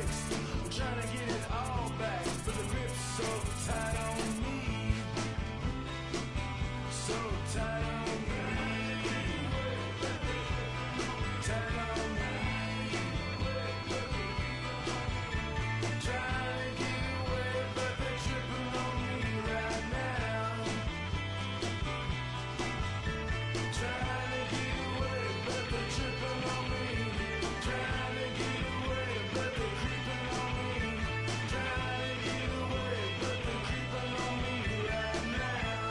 fixed. I'm trying to get it all back, but the grip's so tight on me. So tight on me. Tight on me. Trying to get away, but they're tripping on me right now. Trying to get away, but they're tripping on me. Trying to get away, but they're creeping on me. Trying to get away, but they're creeping on me right now.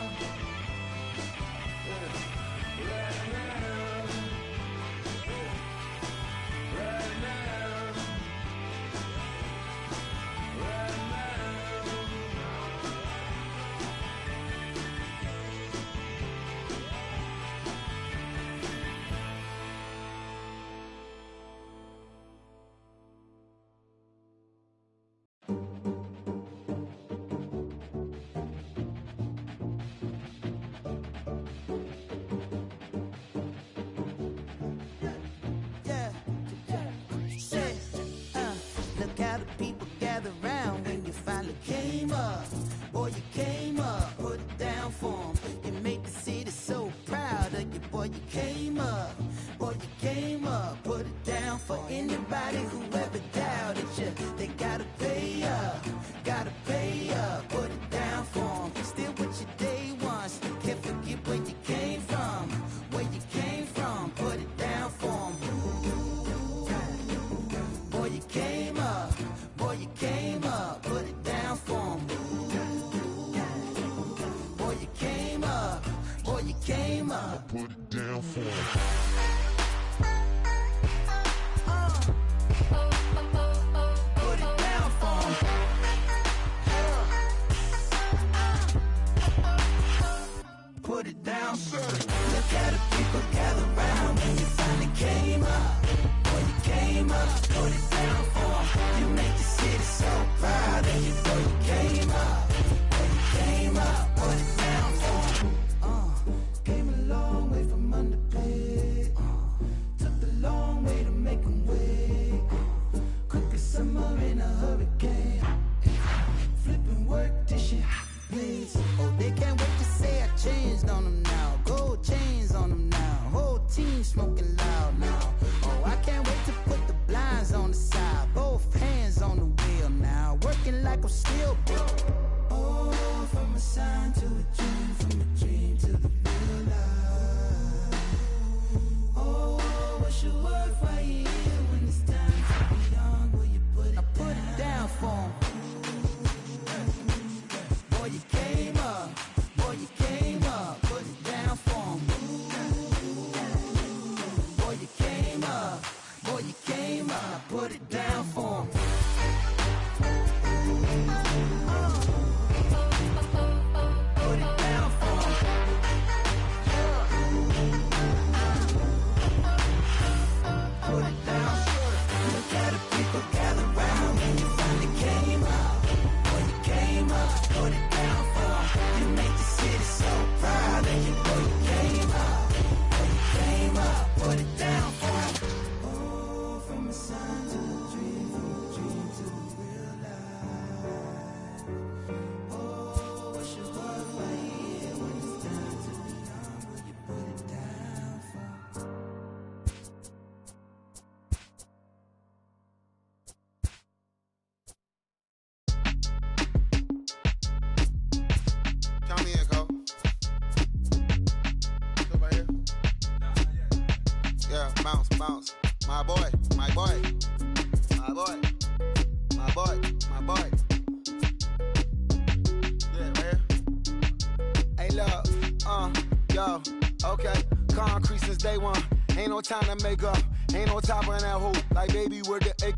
Right now. Right now. Right now. Yeah, say, look how the people gather round when you finally came up. Boy, you came up, put it down for 'em. You made the city so proud of you. Boy, you came up. Boy, you came up, put it down for anybody who ever doubted you. They gotta pay up, put it down for 'em. Still with your day ones, can't forget where you came from. Where you came from, put it down for 'em. Boy, you came up, put it down for 'em. Boy, you came up, put it down for 'em. Put it down for 'em. Put it down, sir. Look how the people gather round when you finally came up. Boy, you came up, put it down for 'em. You make the city so proud of you. Boy, you came up. Boy, you came up, put it down for 'em. Came a long way from underpaid. Took the long way to make 'em wait. Quick as summer in a hurricane. Flipping work this shit, please. Oh, they can't wait to say I changed on them now. Gold chains on them now. Whole team smoking loud now. Oh, I can't wait to put the blinds on the side. Both hands on the wheel now. Working like I'm still broke. Oh, from a sign to a dream, from a dream to the real life. Oh, what's your worth right here when it's time to be young? Will you put it down? I put it down for 'em. Boy, you came up, put it down for 'em. Boy, you came up, put it down for 'em. Put it down for 'em. Put it down. Look how the people gather round when you finally came up. Boy, you came up, put it down for 'em. You make the city so proud of you. Boy, you came up. Boy, you came up, put it down for 'em. Oh, from a sign to a dream, from a dream to the real life. Oh, what's your worth right here when it's time to be young? Will you put it down for 'em? Count me in, Cole. Still right here? Yeah, bounce. My boy. My boy. Yeah, right here. Hey, look, yo, okay. Concrete since day one. Ain't no time to make up. Ain't no top on that hoe. Like, baby, where the egg?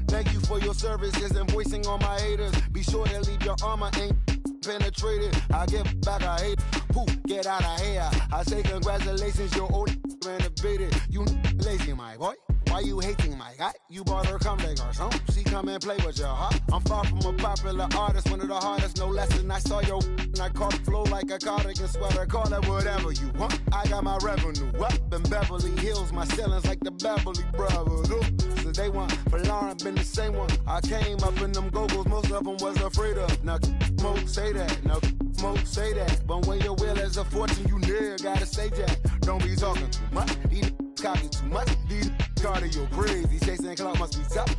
Thank you for your service. Just invoicing on my haters. Be sure to leave your armor ain't penetrated. I get back, I hate. Poof, get out of here. I say congratulations, your old renovated. You lazy, my boy. Why you hating my guy? You bought her come back or something. She come and play with your heart. I'm far from a popular artist, one of the hardest, no less than I saw your and I caught flow like a cardigan sweater. Call it whatever you want. I got my revenue up in Beverly Hills. My ceilings like the Beverly Brothers. So they want But Lauren been the same one. I came up in them go-go's, most of them was afraid of. Now, smoke, say that. Now, smoke, say that. But when your will is a fortune, you never gotta say jack. Don't be talking too much. These copy too much. These cardio crazy. Chasing clout must be tough.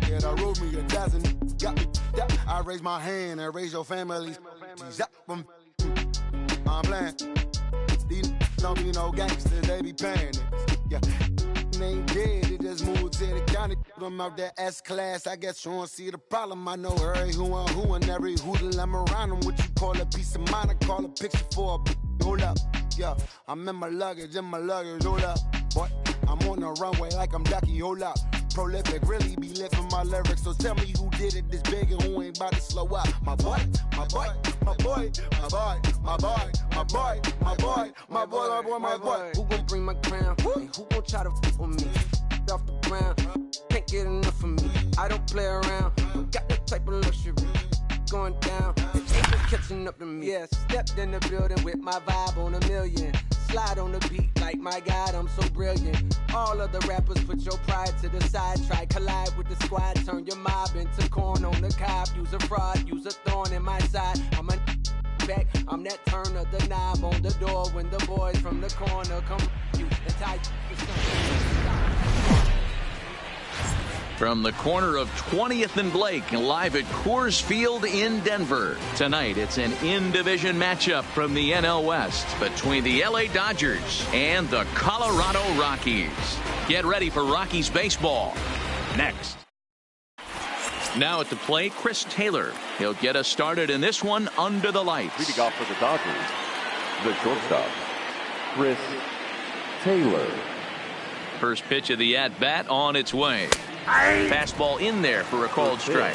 Yeah, I wrote me a dozen. Got me up. I raise my hand and raise your family. I'm playing. These don't be no gangsters, they be paying it. Yeah, they ain't dead, they just moved to the county. Them out that S-class, I guess you don't see the problem. I know every who and every hoodle I'm around them. What you call a piece of mind, I call a picture for a hold up. Yeah, I'm in my luggage, hold up. Boy, I'm on the runway like I'm Ducky, hold up. Prolific, really be lifting my lyrics. So tell me who did it this big and who ain't about to slow up. My boy, my boy, my boy, my boy, my boy, my boy, my boy, my boy, my boy, my boy. Who gon' bring my crown? And who gon' try to f with me? Off the ground, can't get enough of me. I don't play around, got that type of luxury. Going down, ain't no catching up to me. Yeah, stepped in the building with my vibe on a million. Slide on the beat like my God, I'm so brilliant. All of the rappers put your pride to the side. Try collide with the squad, turn your mob into corn on the cob. Use a fraud, use a thorn in my side. I'm a back, I'm that turn of the knob on the door when the boys from the corner come you and tie From the corner of 20th and Blake, live at Coors Field in Denver. Tonight, it's an in-division matchup from the NL West between the LA Dodgers and the Colorado Rockies. Get ready for Rockies baseball. Next. Now at the plate, Chris Taylor. He'll get us started in this one under the lights. Leading off for the Dodgers, the shortstop, Chris Taylor. First pitch of the at-bat on its way. Fastball in there for a called strike.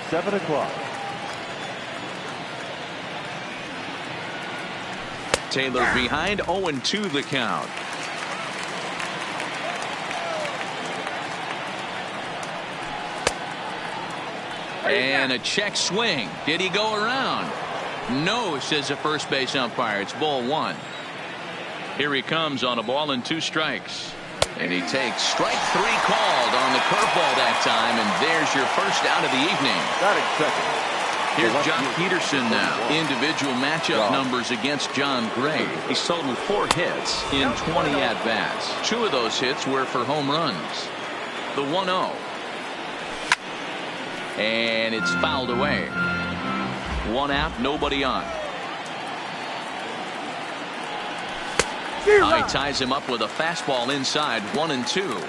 7 o'clock. Taylor behind, 0-2 the count. And a check swing. Did he go around? No, says the first base umpire. It's ball one. Here he comes on a ball and 2 strikes. And he takes strike 3 called on the curveball that time, and there's your first out of the evening. Batting second. Here's Jock Peterson now. Individual matchup numbers against John Gray. He's totaled 4 hits in 20 at-bats. 2 of those hits were for home runs. The 1-0. And it's fouled away. 1 out, nobody on. He ties him up with a fastball inside, 1-2.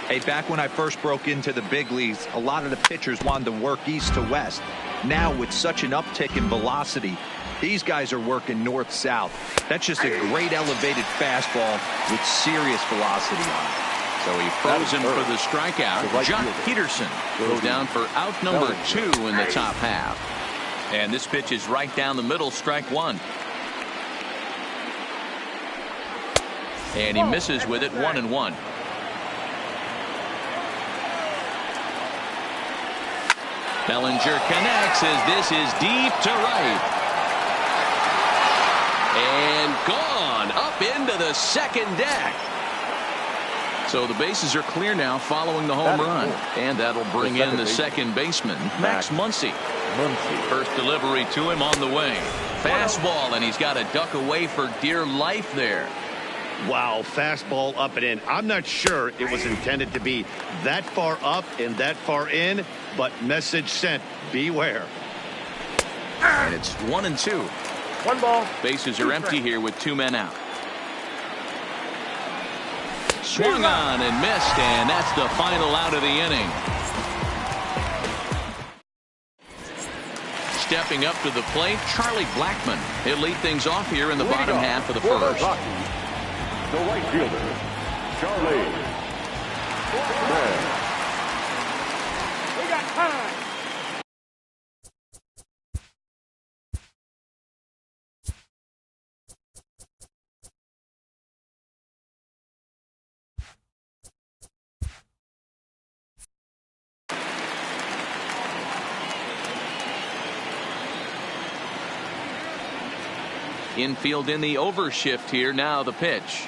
Hey, back when I first broke into the big leagues, a lot of the pitchers wanted to work east to west. Now, with such an uptick in velocity, these guys are working north-south. That's just a great elevated fastball with serious velocity on it. So he froze him for the strikeout. Jock Peterson go down for out number 2 in the top half. And this pitch is right down the middle, strike 1. And he misses with it, 1-1. Bellinger connects as this is deep to right. And gone up into the second deck. So the bases are clear now following the home run. And that'll bring in the second baseman, Max Muncy. First delivery to him on the way. Fastball, and he's got to duck away for dear life there. Wow, fastball up and in. I'm not sure it was intended to be that far up and that far in, but message sent. Beware. And it's 1-2. 1 ball. Bases are empty here with 2 men out. Swung on and missed, and that's the final out of the inning. Stepping up to the plate, Charlie Blackmon. He'll lead things off here in the bottom half of the first. The right fielder, Charlie. We got time. Infield in the overshift here. Now the pitch.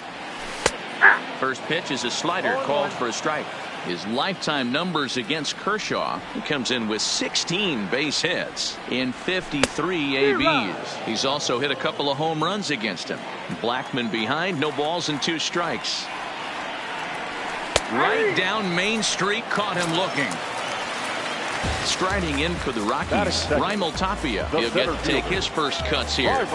First pitch is a slider called for a strike. His lifetime numbers against Kershaw, he comes in with 16 base hits in 53 ABs. He's also hit a couple of home runs against him. Blackman behind, no balls and 2 strikes. Right down Main Street, caught him looking. Striding in for the Rockies, Raimel Tapia. He'll get to take his first cuts here.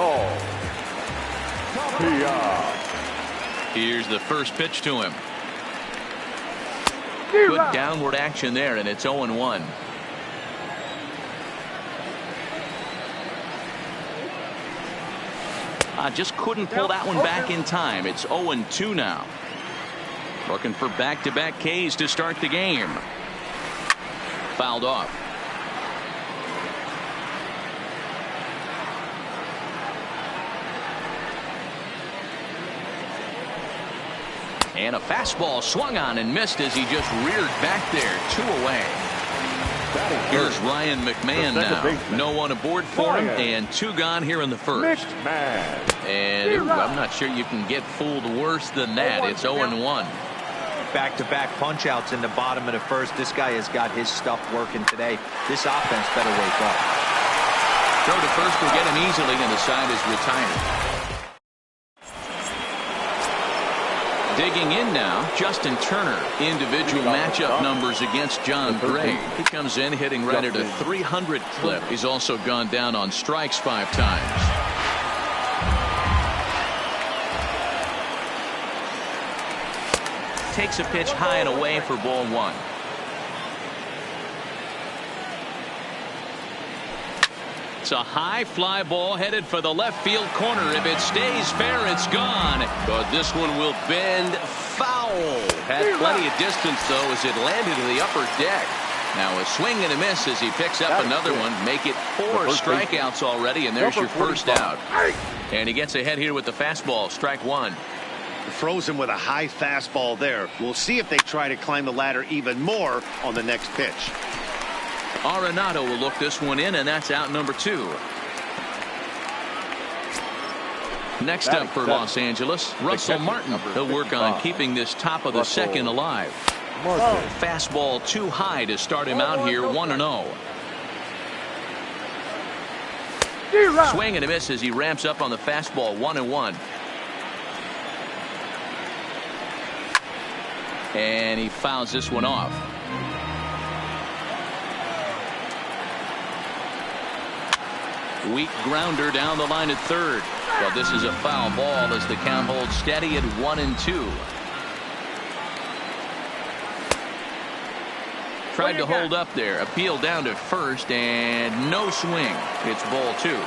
Here's the first pitch to him. Good downward action there, and it's 0-1. Just couldn't pull that one back in time. It's 0-2 now. Looking for back-to-back Ks to start the game. Fouled off. And a fastball swung on and missed as he just reared back there. 2 away. Here's Ryan McMahon now. No one aboard for him, and 2 gone here in the first. And I'm not sure you can get fooled worse than that. It's 0-1. Back-to-back punch-outs in the bottom of the first. This guy has got his stuff working today. This offense better wake up. Throw to first will get him easily, and the side is retired. Digging in now, Justin Turner. Individual matchup numbers against John Gray. He comes in hitting right at a 300 clip. He's also gone down on strikes 5 times. Takes a pitch high and away for ball 1. It's a high fly ball headed for the left field corner. If it stays fair, it's gone. But this one will bend foul. Had plenty of distance, though, as it landed in the upper deck. Now a swing and a miss as he picks up another one. Make it 4 strikeouts already, and there's your first out. And he gets ahead here with the fastball. Strike 1. Frozen with a high fastball there. We'll see if they try to climb the ladder even more on the next pitch. Arenado will look this one in, and that's out number 2. Next up for Los Angeles, Russell Martin. He'll work on keeping this top of the second alive. Fastball too high to start him out here, 1-0. Swing and a miss as he ramps up on the fastball, 1-1. And he fouls this one off. Weak grounder down the line at third. But this is a foul ball as the count holds steady at 1-2. Tried to hold up there. Appeal down to first and no swing. It's ball 2.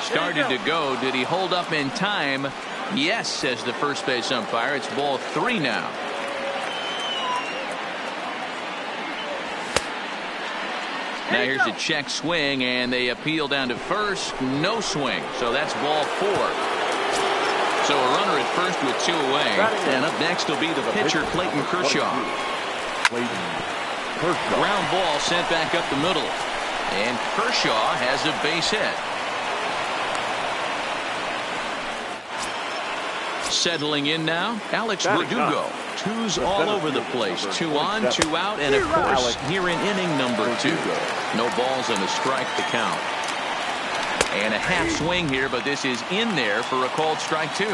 Started to go. Did he hold up in time? Yes, says the first base umpire. It's ball 3 now. Now here's a check swing, and they appeal down to first. No swing. So that's ball 4. So a runner at first with 2 away. And up next will be the pitcher, Clayton Kershaw. Ground ball sent back up the middle. And Kershaw has a base hit. Settling in now, Alex Verdugo. 2's all over the place. 2 on, 2 out, and of course, here in inning number 2. No balls and a strike to count. And a half swing here, but this is in there for a called strike 2. A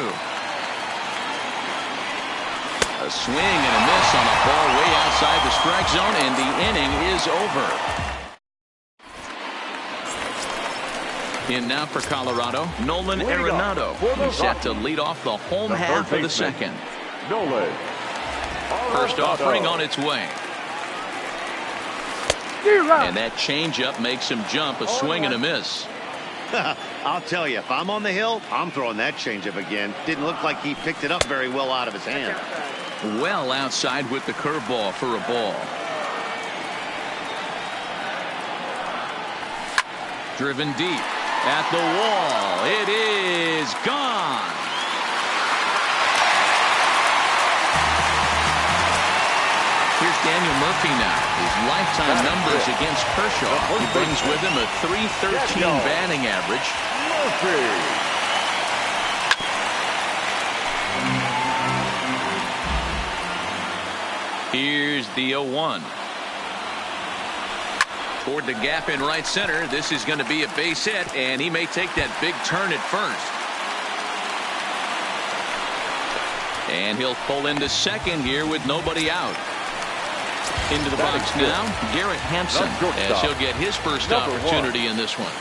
swing and a miss on a ball way outside the strike zone, and the inning is over. In now for Colorado, Nolan Arenado. He's set to lead off the home half of the second. First offering on its way. And that changeup makes him jump. A swing and a miss. I'll tell you, if I'm on the hill, I'm throwing that changeup again. Didn't look like he picked it up very well out of his hand. Well outside with the curveball for a ball. Driven deep. At the wall. It is gone. Here's Daniel Murphy now. His lifetime numbers against Kershaw. He brings with him a .313 batting average. Here's the 0-1. Toward the gap in right center. This is going to be a base hit, and he may take that big turn at first. And he'll pull into second here with nobody out. Into the box now, Garrett Hampson, as he'll get his first opportunity in this one.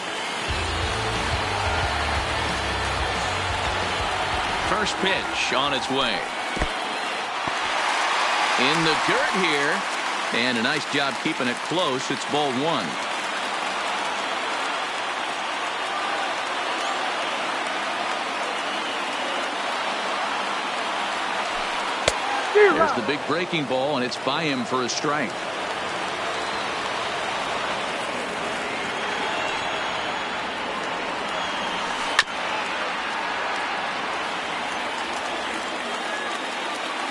First pitch on its way. In the dirt here, and a nice job keeping it close. It's ball one. There's the big breaking ball, and it's by him for a strike.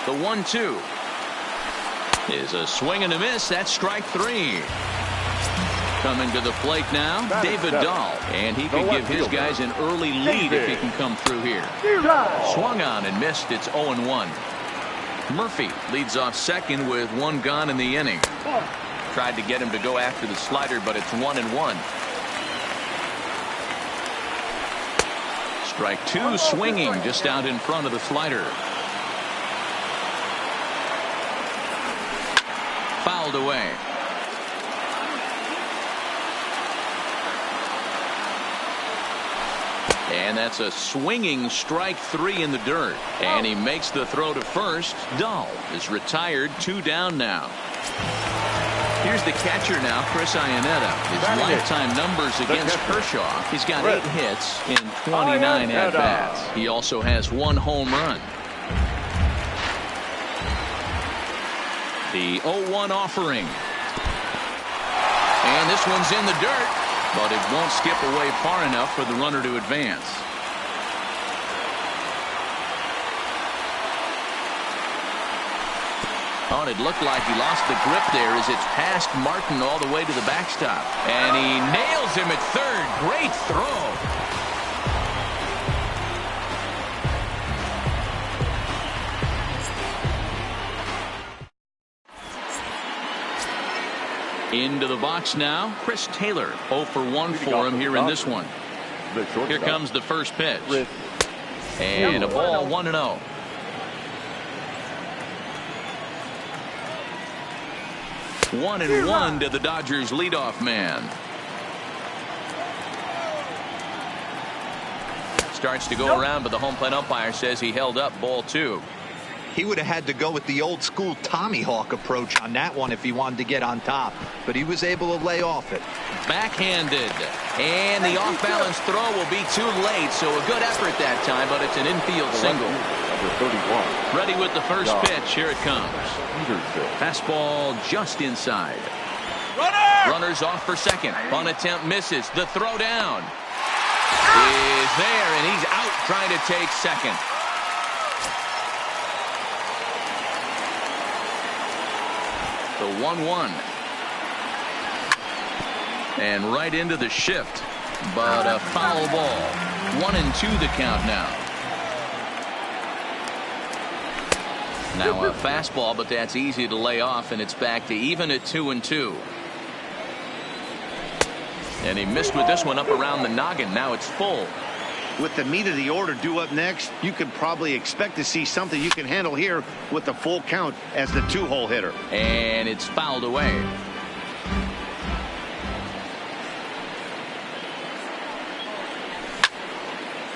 The 1-2 is a swing and a miss. That's strike three. Coming to the plate now, David Dahl, and he could give his guys an early lead if he can come through here. Swung on and missed. It's 0-1. Murphy leads off second with one gone in the inning. Tried to get him to go after the slider, but it's 1-1. Strike two, swinging just out in front of the slider. Fouled away. And that's a swinging strike three in the dirt. And he makes the throw to first. Dahl is retired, 2 down now. Here's the catcher now, Chris Iannetta. His lifetime numbers against Kershaw. He's got 8 hits in 29 at-bats. He also has 1 home run. The 0-1 offering. And this one's in the dirt, but it won't skip away far enough for the runner to advance. Oh, it looked like he lost the grip there as it's past Martin all the way to the backstop. And he nails him at third. Great throw. Into the box now, Chris Taylor. 0 for 1 for him here in this one. Here comes the first pitch. And a ball, 1-0. One and one to the Dodgers leadoff man. Starts to go around, but the home plate umpire says he held up ball 2. He would have had to go with the old school Tommy Hawk approach on that one if he wanted to get on top, but he was able to lay off it. Backhanded, and the off balance throw will be too late, so a good effort that time, but it's an infield single. Ready with the first pitch. Here it comes. Fastball just inside. Runners off for second. Bunt attempt misses. The throw down is there, and he's out trying to take second. The 1-1. And right into the shift, but a foul ball. 1-2 the count now. Now a fastball, but that's easy to lay off, and it's back to even at 2-2. And he missed with this one up around the noggin. Now it's full. With the meat of the order due up next, you could probably expect to see something you can handle here with the full count as the 2-hole hitter. And it's fouled away.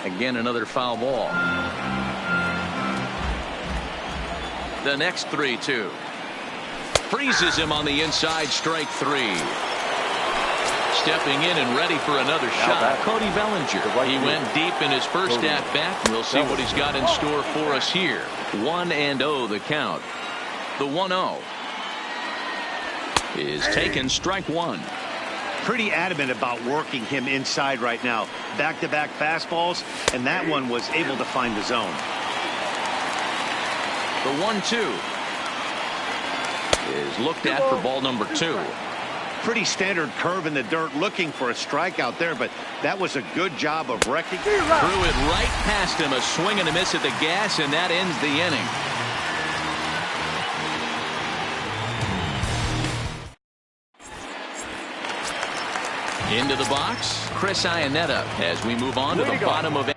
Again, another foul ball. The next 3-2. Freezes him on the inside, strike 3. Stepping in and ready for another shot, Cody Bellinger. He went deep in his first at-bat. We'll see what he's got in store for us here. 1-0 the count. The 1-0 is taken, strike 1. Pretty adamant about working him inside right now. Back-to-back fastballs, and that one was able to find the zone. The 1-2 is looked at for ball number 2. Pretty standard curve in the dirt, looking for a strikeout there, but that was a good job of wrecking. Threw it right past him, a swing and a miss at the gas, and that ends the inning. Into the box, Chris Iannetta as we move on to the bottom of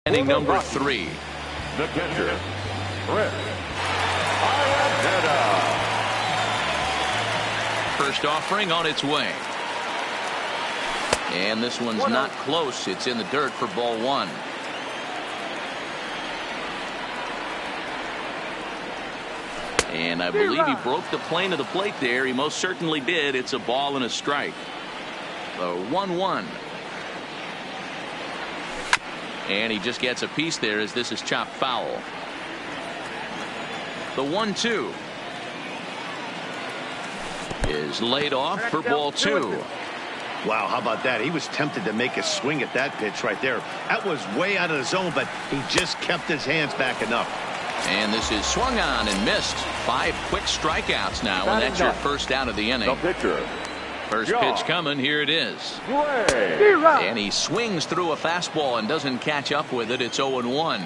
inning number 3. The catcher, Chris Iannetta. First offering on its way. And this one's not close. It's in the dirt for ball 1. And I believe he broke the plane of the plate there. He most certainly did. It's a ball and a strike. The 1-1. And he just gets a piece there as this is chopped foul. The 1-2 is laid off for ball 2. Wow, how about that? He was tempted to make a swing at that pitch right there. That was way out of the zone, but he just kept his hands back enough. And this is swung on and missed. 5 quick strikeouts now, and that's your first out of the inning. The pitcher, First pitch coming. Here it is. And he swings through a fastball and doesn't catch up with it. It's 0-1.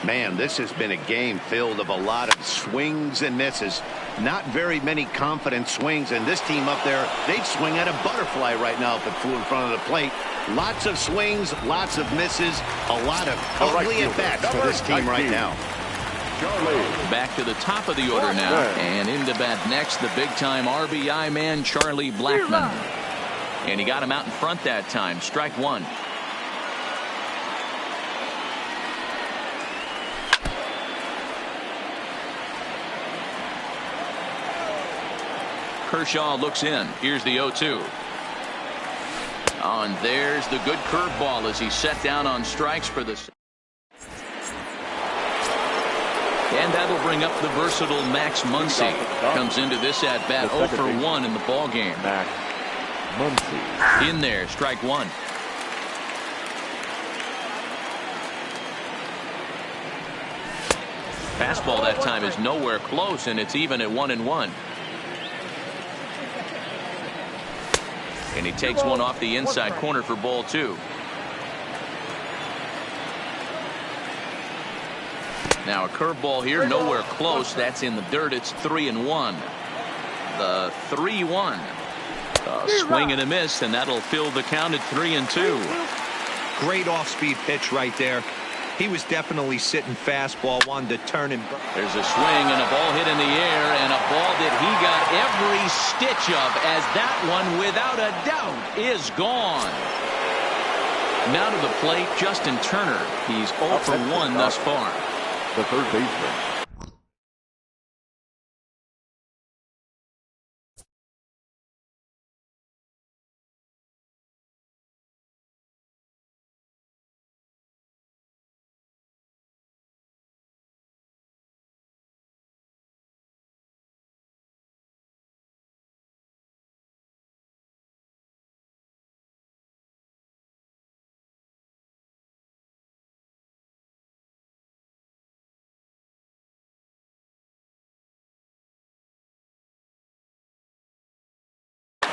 Man, this has been a game filled of a lot of swings and misses. Not very many confident swings, and this team up there, they'd swing at a butterfly right now if it flew in front of the plate. Lots of swings, lots of misses, a lot of ugly at-bats for this team right now. Back to the top of the order now, and into bat next, the big-time RBI man, Charlie Blackmon. And he got him out in front that time. Strike 1. Kershaw looks in. Here's the 0-2. And there's the good curveball as he's set down on strikes for the. And that'll bring up the versatile Max Muncy. Comes into this at bat 0 for 1 in the ball game. Max Muncy. In there, strike 1. Fastball that time is nowhere close, and it's even at 1-1. And he takes one off the inside corner for ball 2. Now a curveball here, nowhere close. That's in the dirt. It's 3-1. The 3-1. A swing and a miss, and that'll fill the count at 3-2. Great off-speed pitch right there. He was definitely sitting fastball, wanted to turn and. There's a swing and a ball hit in the air, and a ball that he got every stitch of, as that one, without a doubt, is gone. Now to the plate, Justin Turner. He's 0 for 1 thus far. The third baseman.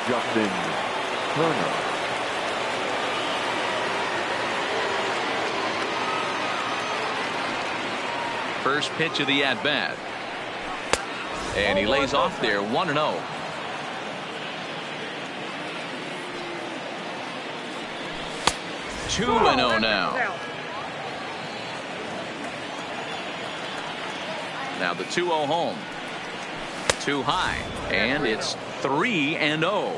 Justin Turner. First pitch of the at-bat. And he lays off there, 1-0. Two and 0 now. Now the 2-0 home. Too high, and it's 3-0.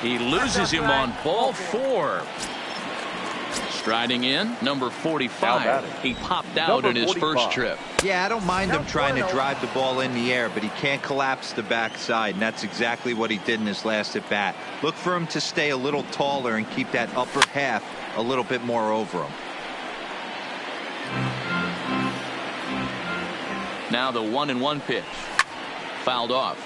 He loses him on ball 4. Striding in, number 45. He popped out in his first trip. Yeah, I don't mind him trying to drive the ball in the air, but he can't collapse the backside, and that's exactly what he did in his last at bat. Look for him to stay a little taller and keep that upper half a little bit more over him. Now the 1-1 pitch. Fouled off.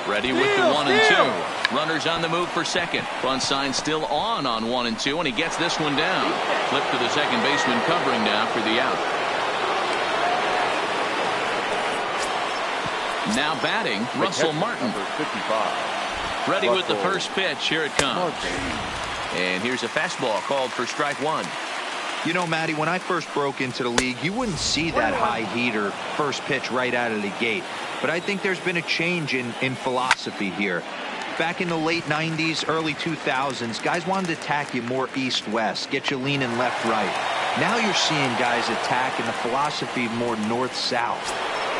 Ready with the 1-2. Runners on the move for second. Front sign still on 1-2, and he gets this one down. Flip to the second baseman covering now for the out. Now batting, Russell Martin. Ready with the first pitch. Here it comes. And here's a fastball called for strike 1. You know, Matty, when I first broke into the league, you wouldn't see that high heater first pitch right out of the gate. But I think there's been a change in philosophy here. Back in the late 90s, early 2000s, guys wanted to attack you more east-west, get you leaning left-right. Now you're seeing guys attack in the philosophy more north-south.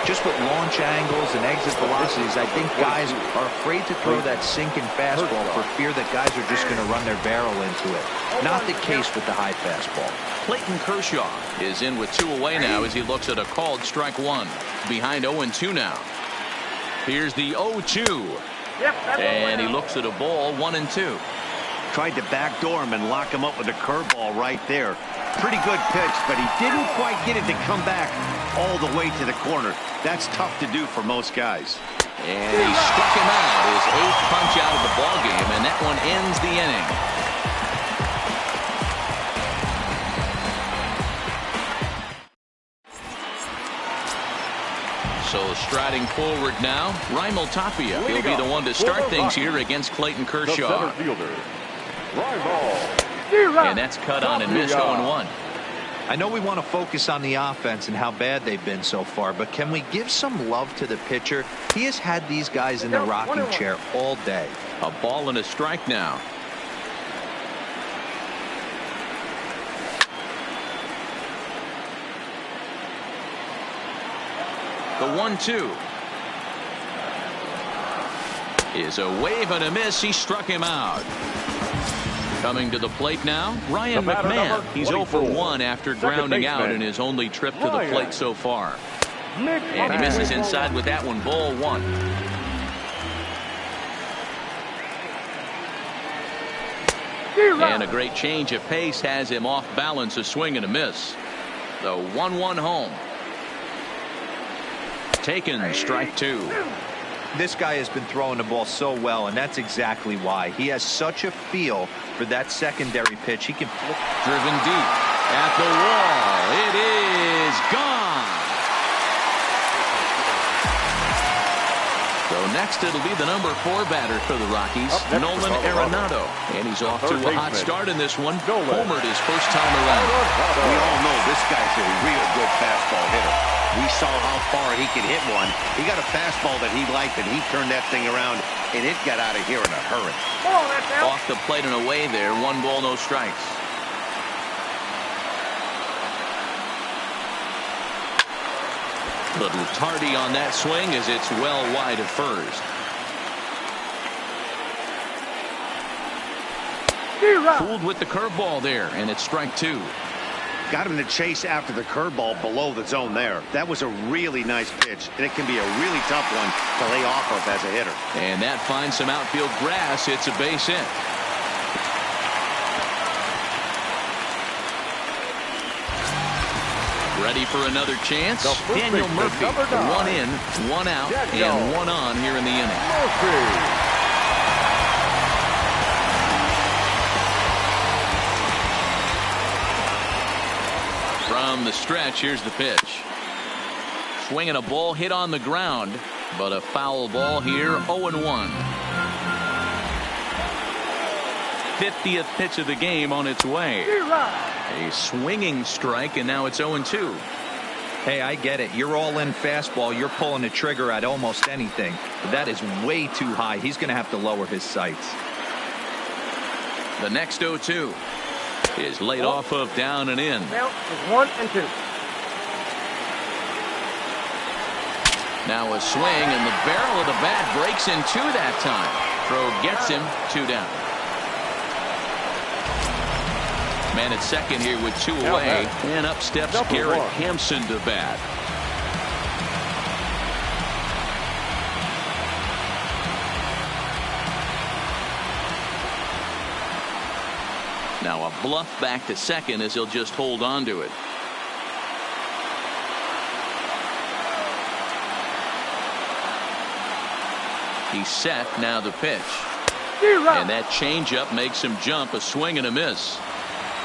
Just with launch angles and exit velocities, I think guys are afraid to throw that sinking fastball for fear that guys are just going to run their barrel into it. Not the case with the high fastball. Clayton Kershaw is in with 2 away now as he looks at a called strike 1. Behind 0-2 now. Here's the 0-2. And he looks at a ball, 1-2. Tried to backdoor him and lock him up with a curveball right there. Pretty good pitch, but he didn't quite get it to come back all the way to the corner. That's tough to do for most guys. And he struck him out, his 8th punch out of the ballgame, and that one ends the inning. So striding forward now, Raimel Tapia. He'll be the one to start things here against Clayton Kershaw. And that's cut on and missed 0-1. I know we want to focus on the offense and how bad they've been so far, but can we give some love to the pitcher? He has had these guys in the rocking chair all day. A ball and a strike now. The 1-2 is a wave and a miss. He struck him out. Coming to the plate now, Ryan McMahon. He's 0 for 1 after grounding out in his only trip to the plate so far. And he misses inside with that one. Ball 1. And a great change of pace has him off balance. A swing and a miss. The 1-1 home. Taken, strike 2. This guy has been throwing the ball so well, and that's exactly why. He has such a feel for that secondary pitch. He can flip. Driven deep at the wall. It is gone. So next it'll be the number 4 batter for the Rockies, Nolan Arenado. And he's off to a hot start in this one. Homered his first time around. We all know this guy's a real good fastball hitter. We saw how far he could hit one. He got a fastball that he liked, and he turned that thing around, and it got out of here in a hurry. Off the plate and away there. 1 ball, no strikes. Little tardy on that swing as it's well wide of first. Fooled with the curveball there, and it's strike 2. Got him to chase after the curveball below the zone there. That was a really nice pitch, and it can be a really tough one to lay off of as a hitter. And that finds some outfield grass. It's a base hit. Ready for another chance? Daniel Murphy. 1 in, 1 out, and 1 on here in the inning. From the stretch, here's the pitch. Swinging a ball hit on the ground, but a foul ball here, 0-1. 50th pitch of the game on its way. A swinging strike, and now it's 0-2. Hey, I get it. You're all in fastball. You're pulling the trigger at almost anything. But that is way too high. He's going to have to lower his sights. The next 0-2 is laid off of down and in. Count is 1-2. Now a swing, and the barrel of the bat breaks in two that time. Throw gets him, 2 down. Man at second here with 2 away, and up steps Garrett Hampson to bat. Now a bluff back to second as he'll just hold on to it. He's set, now the pitch. And that changeup makes him jump, a swing and a miss.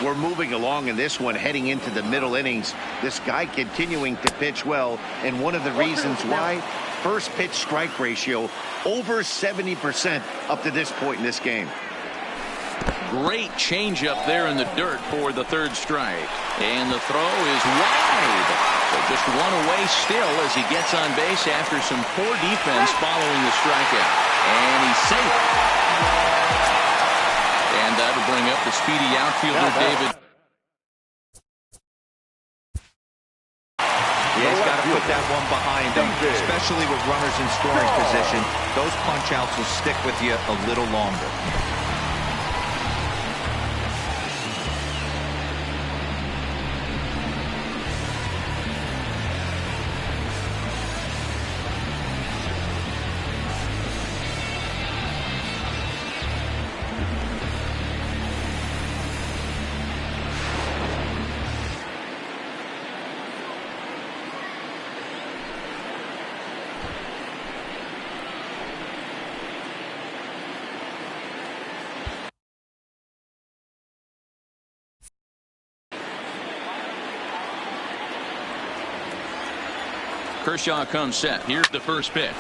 We're moving along in this one, heading into the middle innings. This guy continuing to pitch well, and one of the reasons why, first pitch strike ratio over 70% up to this point in this game. Great changeup there in the dirt for the 3rd strike. And the throw is wide. So just 1 away still as he gets on base after some poor defense following the strikeout. And he's safe. And that'll bring up the speedy outfielder, David. Yeah, he's got to put that one behind him, especially with runners in scoring position. Those punch-outs will stick with you a little longer. Kershaw comes set. Here's the first pitch.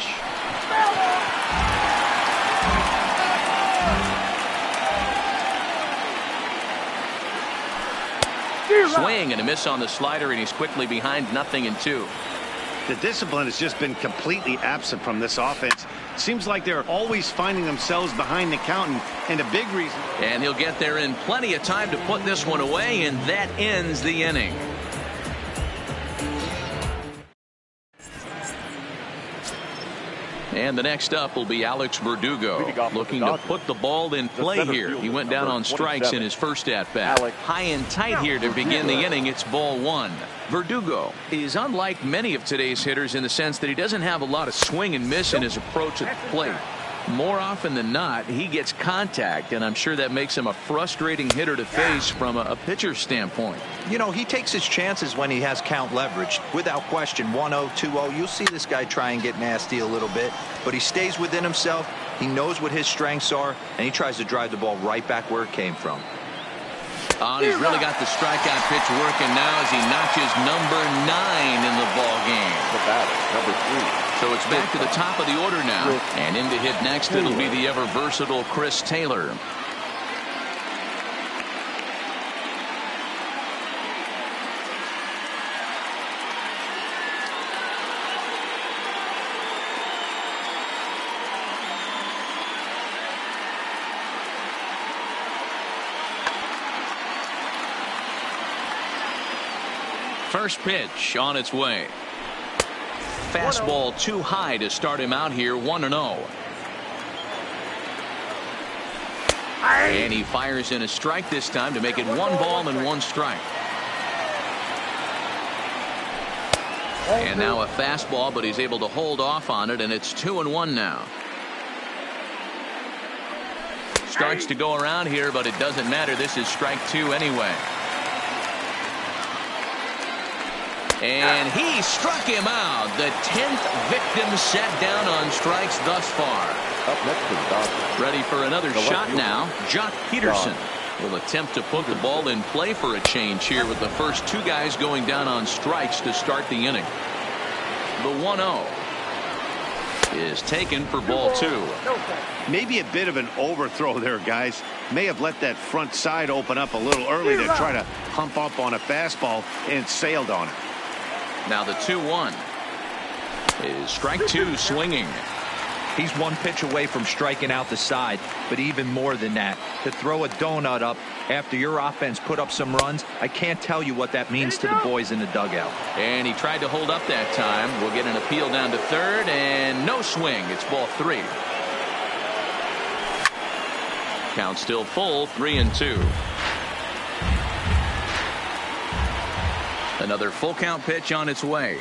Swing and a miss on the slider, and he's quickly behind 0-2. The discipline has just been completely absent from this offense. Seems like they're always finding themselves behind the count, and a big reason. And he'll get there in plenty of time to put this one away, and that ends the inning. And the next up will be Alex Verdugo, looking to put the ball in play here. He went down on strikes in his first at-bat. High and tight here to begin the inning. It's ball 1. Verdugo is unlike many of today's hitters in the sense that he doesn't have a lot of swing and miss in his approach at the plate. More often than not, he gets contact, and I'm sure that makes him a frustrating hitter to face from a pitcher's standpoint. You know, he takes his chances when he has count leverage. Without question, 1-0, 2-0, you'll see this guy try and get nasty a little bit, but he stays within himself. He knows what his strengths are, and he tries to drive the ball right back where it came from. Oh, he's really got the strikeout pitch working now as he notches number 9 in the ball game. The batter, number 3. So it's back to the top of the order now. And in to hit next, it'll be the ever-versatile Chris Taylor. First pitch on its way. Fastball too high to start him out here, 1-0. And he fires in a strike this time to make it 1 ball and 1 strike. And now a fastball, but he's able to hold off on it, and it's 2-1 now. Starts to go around here, but it doesn't matter. This is strike 2 anyway. And he struck him out. The 10th victim set down on strikes thus far. Up next to the Dodgers. Ready for another shot now. Jock Peterson will attempt to put the ball in play for a change here with the first 2 guys going down on strikes to start the inning. The 1-0 is taken for ball 2. Maybe a bit of an overthrow there, guys. May have let that front side open up a little early to try to hump up on a fastball and sailed on it. Now the 2-1 is strike 2 swinging. He's one pitch away from striking out the side, but even more than that, to throw a donut up after your offense put up some runs, I can't tell you what that means to the boys in the dugout. And he tried to hold up that time. We'll get an appeal down to third, and no swing. It's ball 3. Count still full, 3-2. Another full count pitch on its way.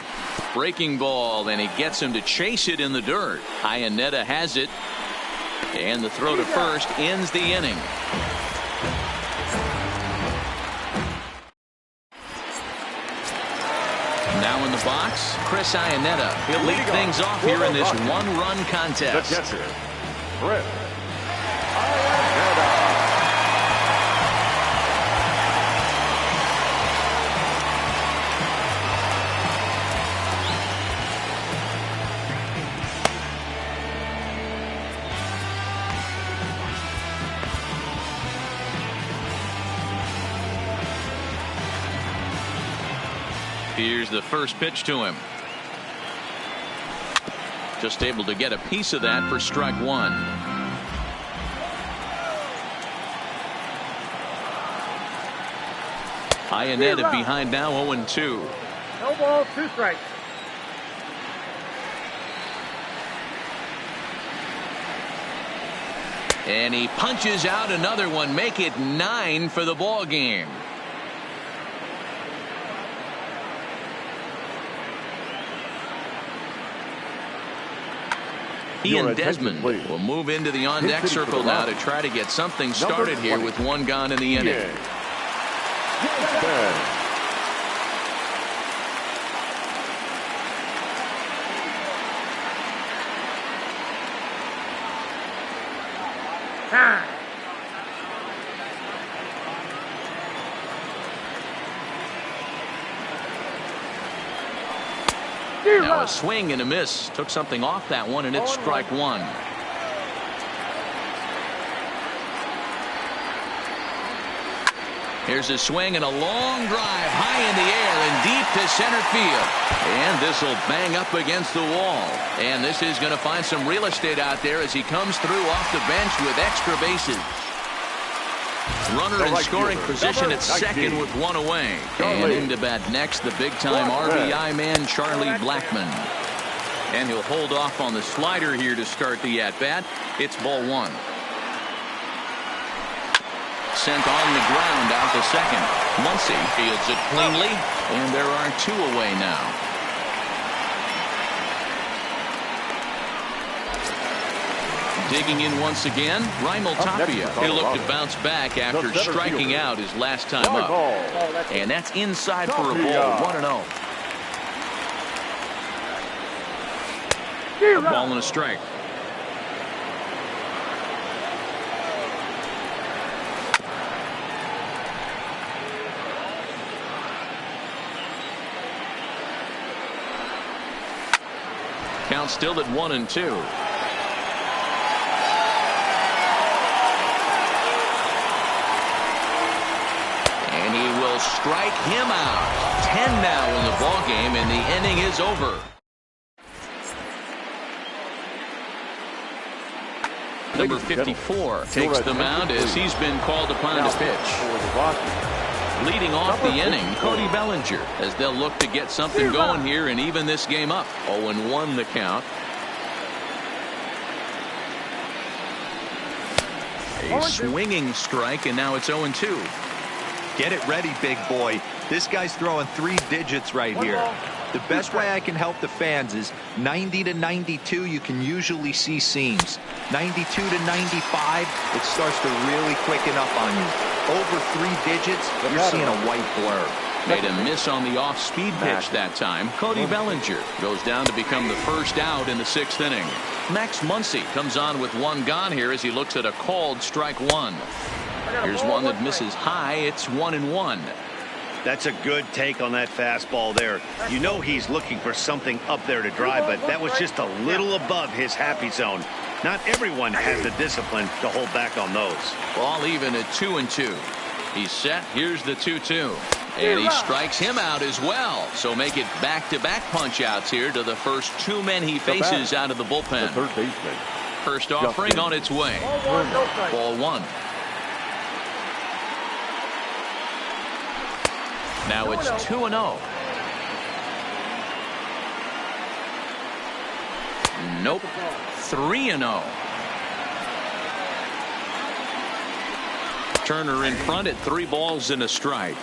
Breaking ball, and he gets him to chase it in the dirt. Iannetta has it, and the throw to first ends the inning. Now in the box, Chris Iannetta. He'll lead things off here in this one-run contest. The catcher, Chris Iannetta. Here's the first pitch to him. Just able to get a piece of that for strike 1. Iannetta behind now, 0-2. No ball, 2 strikes. And he punches out another one, make it 9 for the ball game. Ian Desmond will move into the on-deck circle now to try to get something started here with 1 gone in the inning. Now a swing and a miss. Took something off that one, and it's strike 1. Here's a swing and a long drive high in the air and deep to center field. And this will bang up against the wall. And this is going to find some real estate out there as he comes through off the bench with extra bases. Runner in scoring position at second with 1 away. And into bat next, the big-time RBI man, Charlie Blackmon. And he'll hold off on the slider here to start the at-bat. It's ball 1. Sent on the ground out to second. Muncy fields it cleanly, and there are 2 away now. Digging in once again, Raimel Tapia. He'll look to bounce back after striking out his last time up. And that's inside for a ball, 1-0. A ball and a strike. Count still at 1-2. Strike him out. 10 now in the ball game, and the inning is over. Number 54 takes the mound as he's been called upon to pitch. Leading off the inning, Cody Bellinger, as they'll look to get something going here and even this game up. 0-1 the count. A swinging strike, and now it's 0-2. Get it ready, big boy. This guy's throwing 3 digits right here. The best way I can help the fans is 90 to 92, you can usually see seams. 92 to 95, it starts to really quicken up on you. Over 3 digits, you're seeing a white blur. Made a miss on the off-speed pitch that time. Cody Bellinger goes down to become the first out in the 6th inning. Max Muncy comes on with 1 gone here as he looks at a called strike 1. Here's one that misses high. It's 1-1. That's a good take on that fastball there. You know he's looking for something up there to drive, but that was just a little above his happy zone. Not everyone has the discipline to hold back on those. Ball even at 2-2. He's set. Here's the 2-2. And he strikes him out as well. So make it back-to-back punch-outs here to the first two men he faces out of the bullpen. The third baseman. First offering on its way. Ball one. Now it's 2-0. Nope. 3-0. Turner in front at 3 balls and a strike.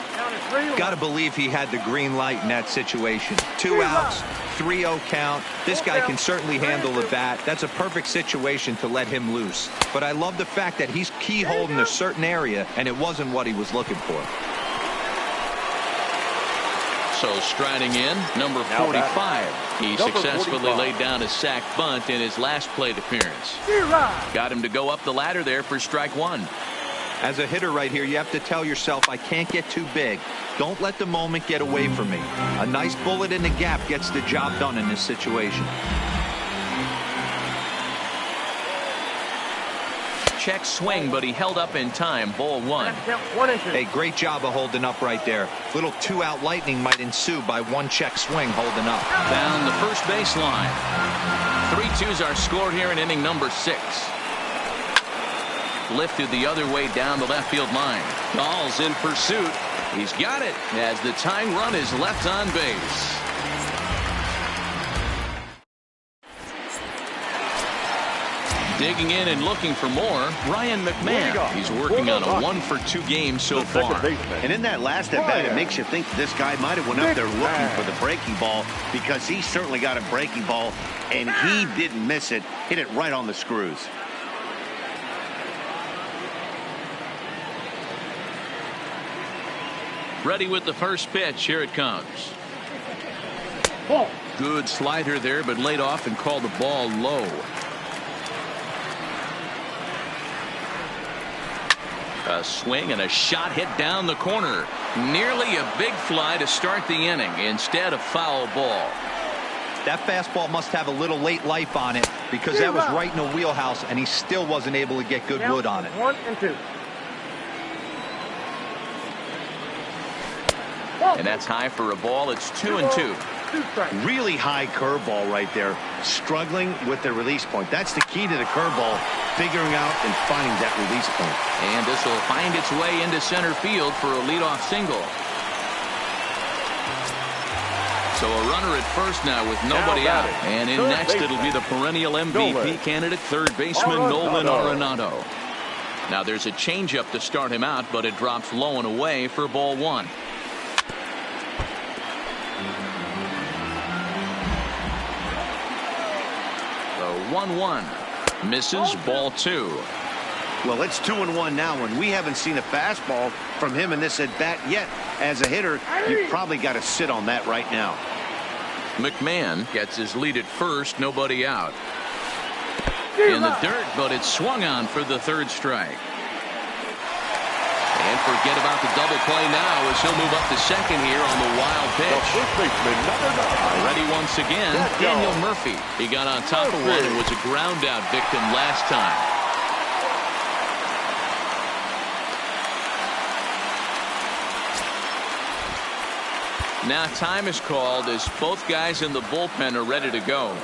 Got to believe he had the green light in that situation. 2 outs, 3-0 count. This guy can certainly handle the bat. That's a perfect situation to let him loose. But I love the fact that he's keyholed in a certain area, and it wasn't what he was looking for. So striding in, number 45. He successfully laid down a sac bunt in his last plate appearance. Got him to go up the ladder there for strike one. As a hitter right here, you have to tell yourself, I can't get too big. Don't let the moment get away from me. A nice bullet in the gap gets the job done in this situation. Check swing, but he held up in time. Ball one. Hey, great job of holding up right there. Little 2-out lightning might ensue by 1 check swing holding up. Down the first baseline. 3-2's our score here in inning number 6. Lifted the other way down the left field line. Dahl's in pursuit. He's got it as the tying run is left on base. Digging in and looking for more, Ryan McMahon. He's working on a 1-for-2 game so far. And in that last at bat, it makes you think this guy might have went up there looking for the breaking ball, because he certainly got a breaking ball, and he didn't miss it. Hit it right on the screws. Ready with the first pitch. Here it comes. Good slider there, but laid off and called the ball low. A swing and a shot hit down the corner. Nearly a big fly to start the inning. Instead, a foul ball. That fastball must have a little late life on it, because that was right in the wheelhouse, and he still wasn't able to get good wood on it. 1-2. And that's high for a ball. It's 2-2. Really high curveball right there. Struggling with the release point. That's the key to the curveball, figuring out and finding that release point. And this will find its way into center field for a leadoff single. So a runner at first now with nobody out. And in next, it'll be the perennial MVP candidate, third baseman Nolan Arenado. Now there's a changeup to start him out, but it drops low and away for ball one. The 1-1 misses, ball two. Well, it's 2-1 now, and we haven't seen a fastball from him in this at bat yet. As a hitter, you've probably got to sit on that right now. McMahon gets his lead at first, nobody out. In the dirt, but it's swung on for the third strike. And forget about the double play now as he'll move up to second here on the wild pitch. Ready once again, Daniel Murphy. He got on top of one and was a ground out victim last time. Now time is called as both guys in the bullpen are ready to go.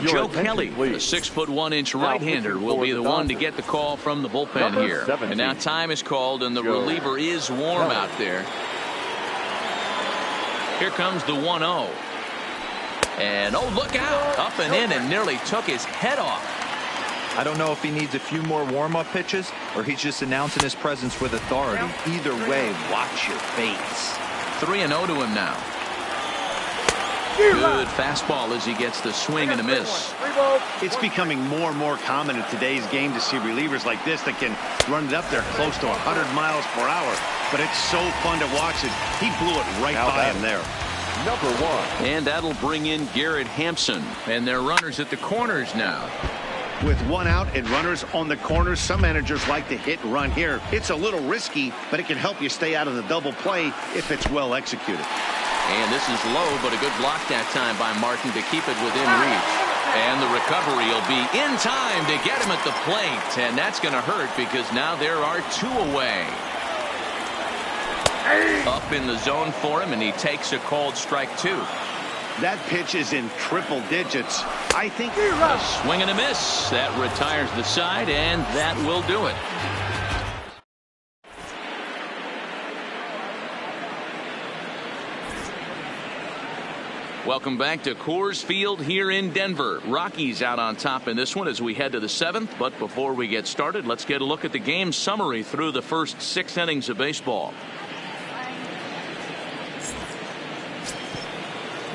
Joe Kelly, a 6'1" right-hander, will be the one to get the call from the bullpen here. And now time is called, and the reliever is warm out there. Here comes the 1-0. And, oh, look out. Up and in and nearly took his head off. I don't know if he needs a few more warm-up pitches or he's just announcing his presence with authority. Either way, watch your face. 3-0 to him now. Good fastball as he gets the swing and a miss. It's becoming more and more common in today's game to see relievers like this that can run it up there close to 100 miles per hour. But it's so fun to watch it. He blew it right by him there. Number 1. And that'll bring in Garrett Hampson. And they're runners at the corners now. With one out and runners on the corners, some managers like to hit and run here. It's a little risky, but it can help you stay out of the double play if it's well executed. And this is low, but a good block that time by Martin to keep it within reach. And the recovery will be in time to get him at the plate. And that's going to hurt because now there are 2 away. Up in the zone for him, and he takes a called strike 2. That pitch is in triple digits. I think a swing and a miss. That retires the side, and that will do it. Welcome back to Coors Field here in Denver. Rockies out on top in this one as we head to the 7th. But before we get started, let's get a look at the game summary through the first 6 innings of baseball.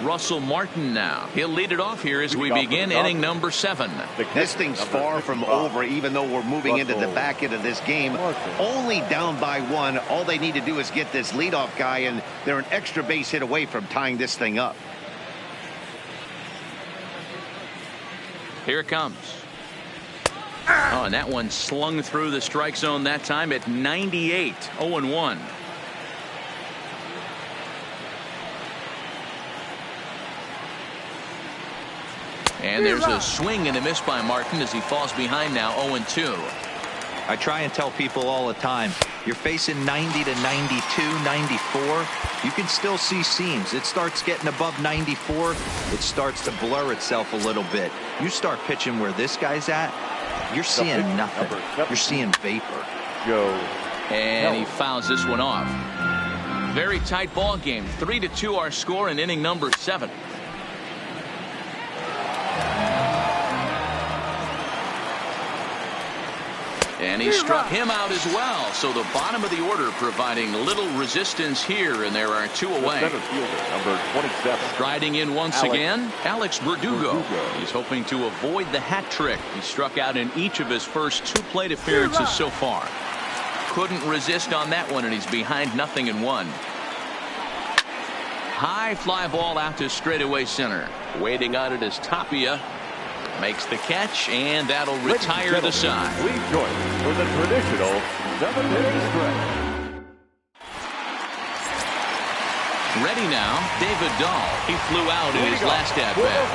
Russell Martin now. He'll lead it off here as we begin inning number 7. This thing's far from over, even though we're moving into the back end of this game. Only down by 1. All they need to do is get this leadoff guy, and they're an extra base hit away from tying this thing up. Here it comes. Oh, and that one slung through the strike zone that time at 98. 0-1. And there's a swing and a miss by Martin as he falls behind now 0-2. I try and tell people all the time, you're facing 90 to 92, 94. You can still see seams. It starts getting above 94. It starts to blur itself a little bit. You start pitching where this guy's at, you're seeing nothing. You're seeing vapor. And he fouls this one off. Very tight ball game. 3-2 our score in inning number 7. And he struck him out as well. So the bottom of the order providing little resistance here, and there are 2 away. Number 27. Striding in once again, Alex Verdugo. He's hoping to avoid the hat trick. He struck out in each of his first 2 plate appearances so far. Couldn't resist on that one, and he's behind 0-1. High fly ball out to straightaway center. Waiting on it is Tapia. Makes the catch, and that'll retire the side. Please join us for the traditional 7-inning stretch. Ready now, David Dahl. He flew out in his last at-bat.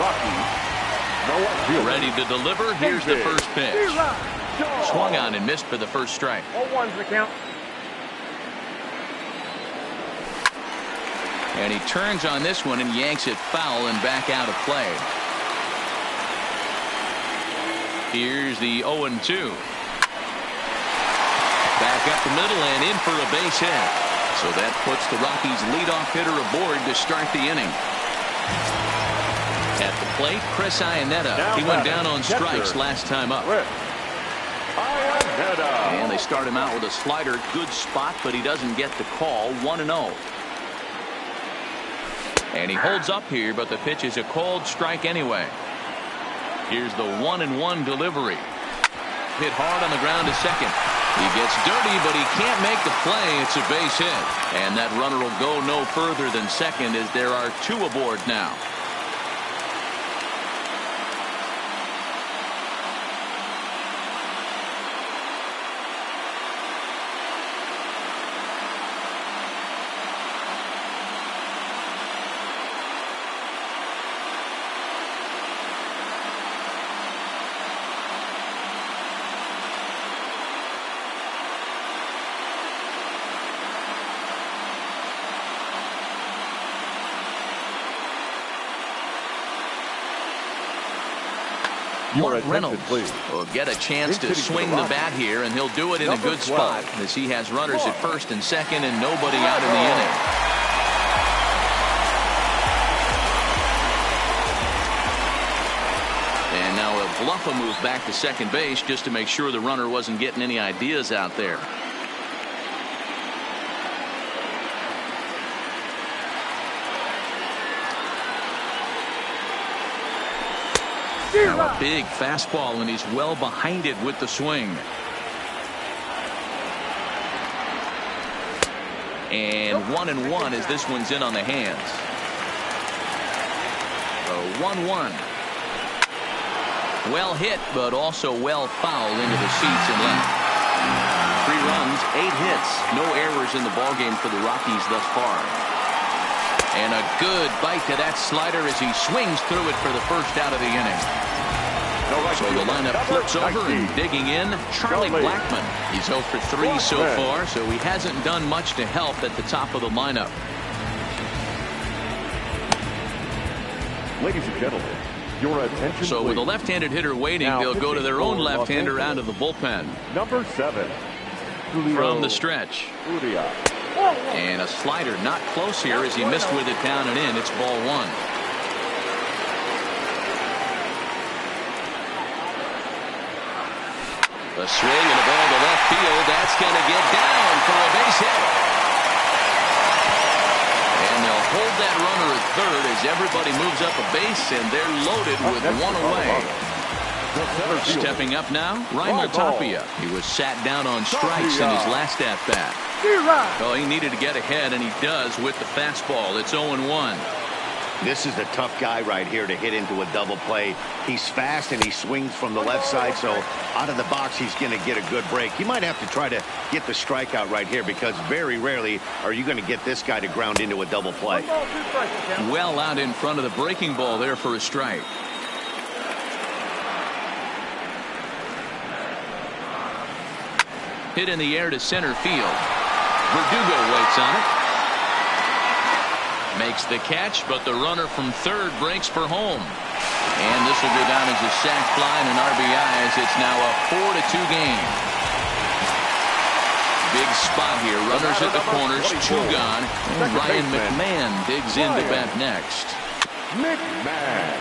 Ready to deliver. Here's the first pitch. Swung on and missed for the first strike. 0-1's the count. And he turns on this one and yanks it foul and back out of play. Here's the 0-2. Back up the middle and in for a base hit. So that puts the Rockies leadoff hitter aboard to start the inning. At the plate, Chris Iannetta. He went down on strikes last time up. And they start him out with a slider. Good spot, but he doesn't get the call. 1-0. And he holds up here, but the pitch is a called strike anyway. Here's the 1-1 delivery. Hit hard on the ground to second. He gets dirty, but he can't make the play. It's a base hit. And that runner will go no further than second as there are 2 aboard now. Mark Reynolds will get a chance to swing the bat here, and he'll do it in a good spot as he has runners at first and second and nobody out in the inning. And now he'll bluff a move back to second base just to make sure the runner wasn't getting any ideas out there. Now a big fastball, and he's well behind it with the swing. And 1-1 as this one's in on the hands. So 1-1. Well hit, but also well fouled into the seats and left. 3 runs, 8 hits, no errors in the ballgame for the Rockies thus far. And a good bite to that slider as he swings through it for the first out of the inning. So the lineup flips over and digging in, Charlie Blackmon. He's 0 for 3 so far, so he hasn't done much to help at the top of the lineup. Ladies and gentlemen, your attention. So with a left-handed hitter waiting, now they'll go to their own left-hander out of the bullpen. Number 7. From the stretch. And a slider not close here as he missed with it down and in. It's ball 1. A swing and a ball to left field. That's going to get down for a base hit. And they'll hold that runner at third as everybody moves up a base, and they're loaded with 1 away. Stepping up now, Raimel Tapia. He was sat down on strikes in his last at-bat. Oh, he needed to get ahead, and he does with the fastball. It's 0-1. This is a tough guy right here to hit into a double play. He's fast and he swings from the left side, so out of the box he's going to get a good break. You might have to try to get the strikeout right here because very rarely are you going to get this guy to ground into a double play. Well out in front of the breaking ball there for a strike. Hit in the air to center field. Verdugo waits on it. Makes the catch, but the runner from third breaks for home. And this will go down as a sac fly and an RBI as it's now a 4-2 game. Big spot here. Runners at the corners, 2 gone. And Ryan McMahon digs in to bat next. McMahon.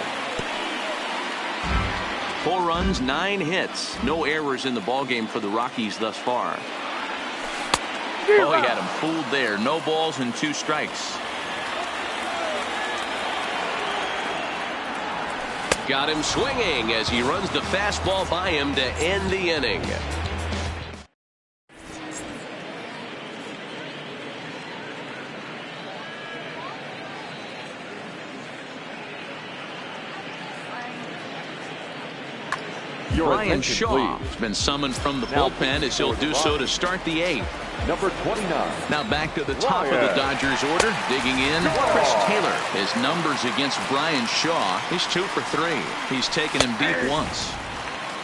4 runs, 9 hits. No errors in the ballgame for the Rockies thus far. Oh, he had him fooled there. No balls and 2 strikes. Got him swinging as he runs the fastball by him to end the inning. Brian Shaw has been summoned from the bullpen as he'll do so to start the 8th. Number 29. Now back to the top of the Dodgers order. Digging in, Chris Taylor. His numbers against Brian Shaw. He's 2 for 3. He's taken him deep once.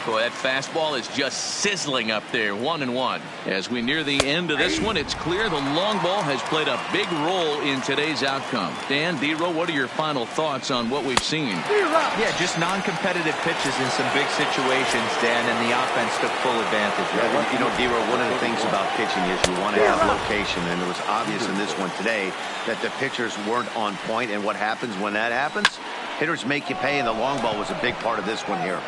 Boy, that fastball is just sizzling up there. 1-1. As we near the end of this one, it's clear the long ball has played a big role in today's outcome. Dan, D-Row, what are your final thoughts on what we've seen? Yeah, just non-competitive pitches in some big situations, Dan, and the offense took full advantage. You know, D-Row, one of the things about pitching is you want to have location, and it was obvious in this one today that the pitchers weren't on point, and what happens when that happens? Hitters make you pay, and the long ball was a big part of this one here.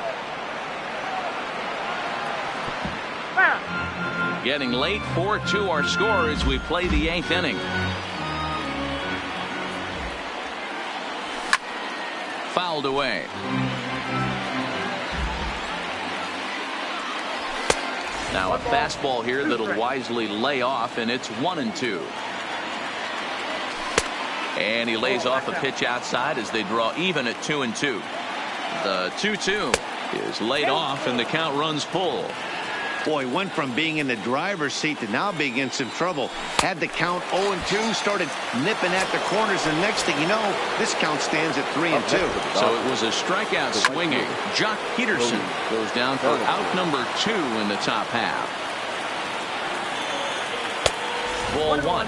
Getting late, 4-2 our score as we play the 8th inning. Fouled away. Now a fastball here that'll wisely lay off, and it's 1-2. And he lays off a pitch outside as they draw even at 2-2. The 2-2 is laid off, and the count runs full. Boy, went from being in the driver's seat to now being in some trouble. Had the count 0-2, started nipping at the corners, and next thing you know, this count stands at 3-2. So it was a strikeout swinging. Jock Peterson goes down for out number 2 in the top half. Ball 1.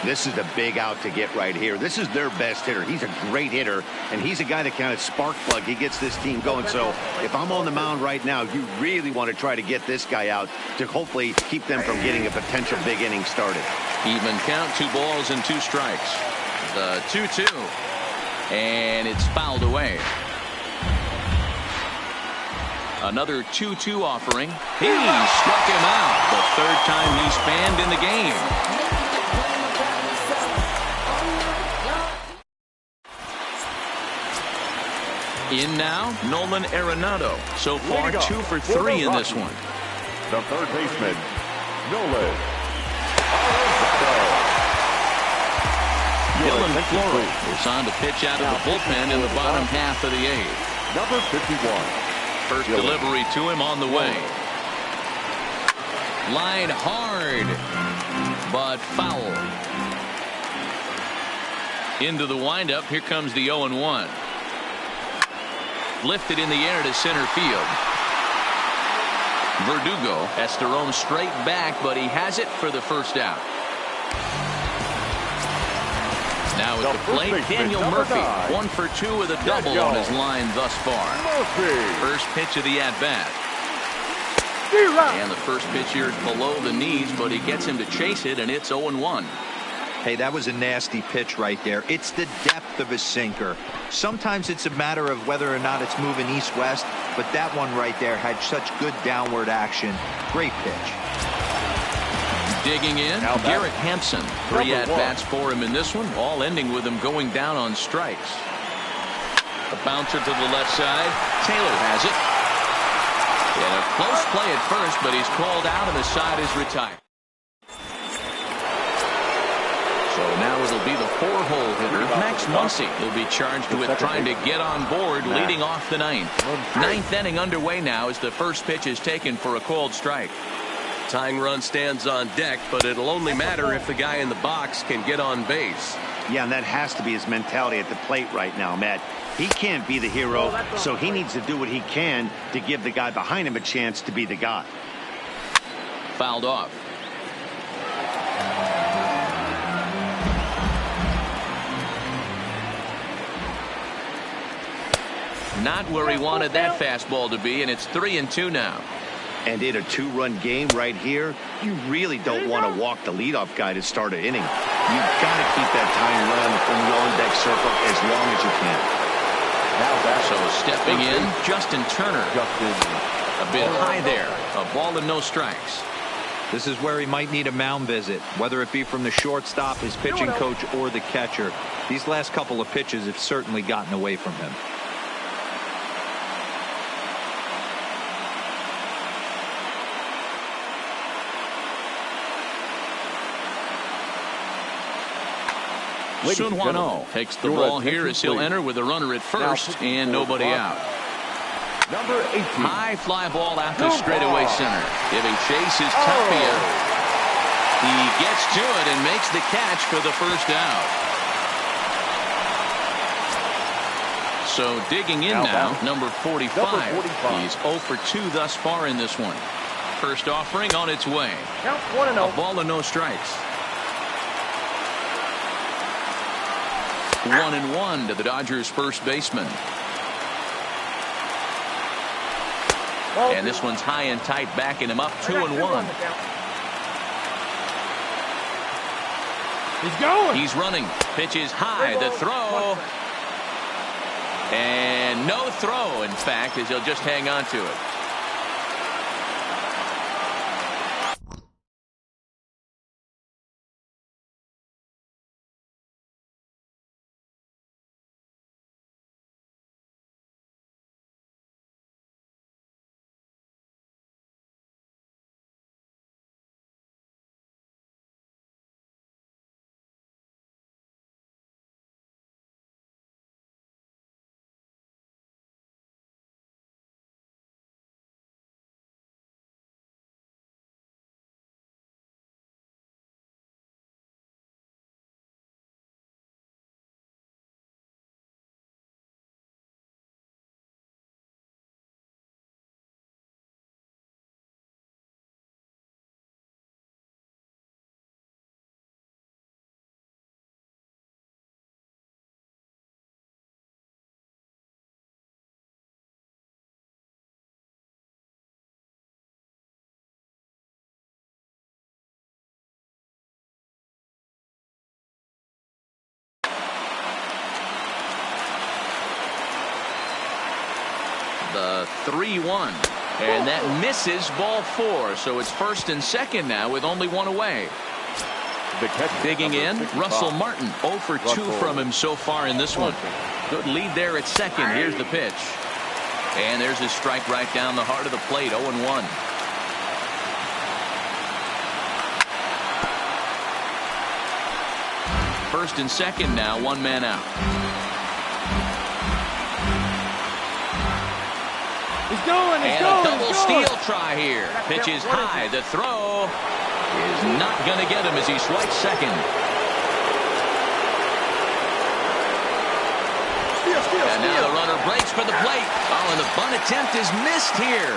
This is the big out to get right here. This is their best hitter. He's a great hitter, and he's a guy that kind of spark plug. He gets this team going. So if I'm on the mound right now, you really want to try to get this guy out to hopefully keep them from getting a potential big inning started. Even count, 2 balls and 2 strikes. The 2-2. And it's fouled away. Another 2-2 offering. He struck him out. The 3rd time he's fanned in the game. In now, Nolan Arenado. So far, 2 for 3 in this one. The third baseman, Nolan Arenado. Dylan Floro is on to pitch out of the bullpen in the bottom half of the 8th. Number 51. First delivery to him on the way. Line hard, but foul. Into the windup. Here comes the 0-1. Lifted in the air to center field. Verdugo has to roam straight back, but he has it for the first out. Now at the plate, Daniel Murphy. 1 for 2 with a double on his line thus far. First pitch of the at-bat. And the first pitch here is below the knees, but he gets him to chase it, and it's 0-1. Hey, that was a nasty pitch right there. It's the depth of a sinker. Sometimes it's a matter of whether or not it's moving east-west, but that one right there had such good downward action. Great pitch. Digging in, Garrett Hampson. 3 at-bats for him in this one, all ending with him going down on strikes. A bouncer to the left side. Taylor has it. And a close play at first, but he's called out and the side is retired. So now it'll be the 4-hole hitter, Max Muncy. He'll be charged with trying to get on board, leading off the 9th. 9th inning underway now as the first pitch is taken for a called strike. Tying run stands on deck, but it'll only matter if the guy in the box can get on base. Yeah, and that has to be his mentality at the plate right now, Matt. He can't be the hero, so he needs to do what he can to give the guy behind him a chance to be the guy. Fouled off. Not where he wanted that fastball to be, and it's 3-2 now. And in a 2-run game right here, you really don't want to walk the leadoff guy to start an inning. You've got to keep that tying run in the on-deck circle as long as you can. So stepping in, Justin Turner. A bit high there. A ball and no strikes. This is where he might need a mound visit, whether it be from the shortstop, his pitching coach, or the catcher. These last couple of pitches have certainly gotten away from him. Sun Hwan-Oh takes the ball here as he'll enter with a runner at first and nobody out. Number 18. High fly ball out to straightaway center. Giving chase is Tapia. He gets to it and makes the catch for the first out. So digging in now, number 45. He's 0 for 2 thus far in this one. First offering on its way. Count 1-0. A ball and no strikes. 1-1 to the Dodgers' first baseman. And this one's high and tight, backing him up 2-1. He's going. He's running. Pitch is high. The throw. And no throw, in fact, as he'll just hang on to it. The 3-1. And that misses ball 4. So it's first and second now with only one away. Digging in, Russell Martin. 0 for 2 from him so far in this one. Good lead there at second. Here's the pitch. And there's a strike right down the heart of the plate. 0-1. First and second now, one man out. He's And a double steal try here. Pitch is high. The throw is not going to get him as he swipes second. And now the runner breaks for the plate. Oh, and the bunt attempt is missed here.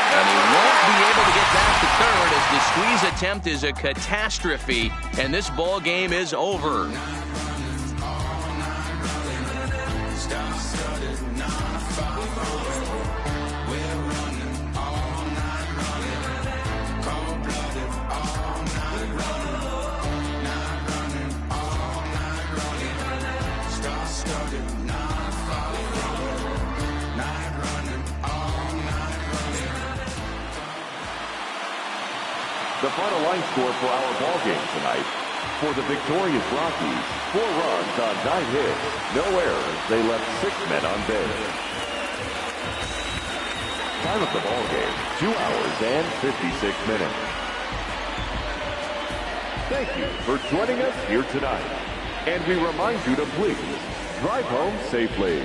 And he won't be able to get back to third as the squeeze attempt is a catastrophe, and this ball game is over. The final line score for our ball game tonight. For the victorious Rockies, 4 runs on 9 hits, no errors. They left 6 men on base. Time of the ball game, 2 hours and 56 minutes. Thank you for joining us here tonight. And we remind you to please drive home safely.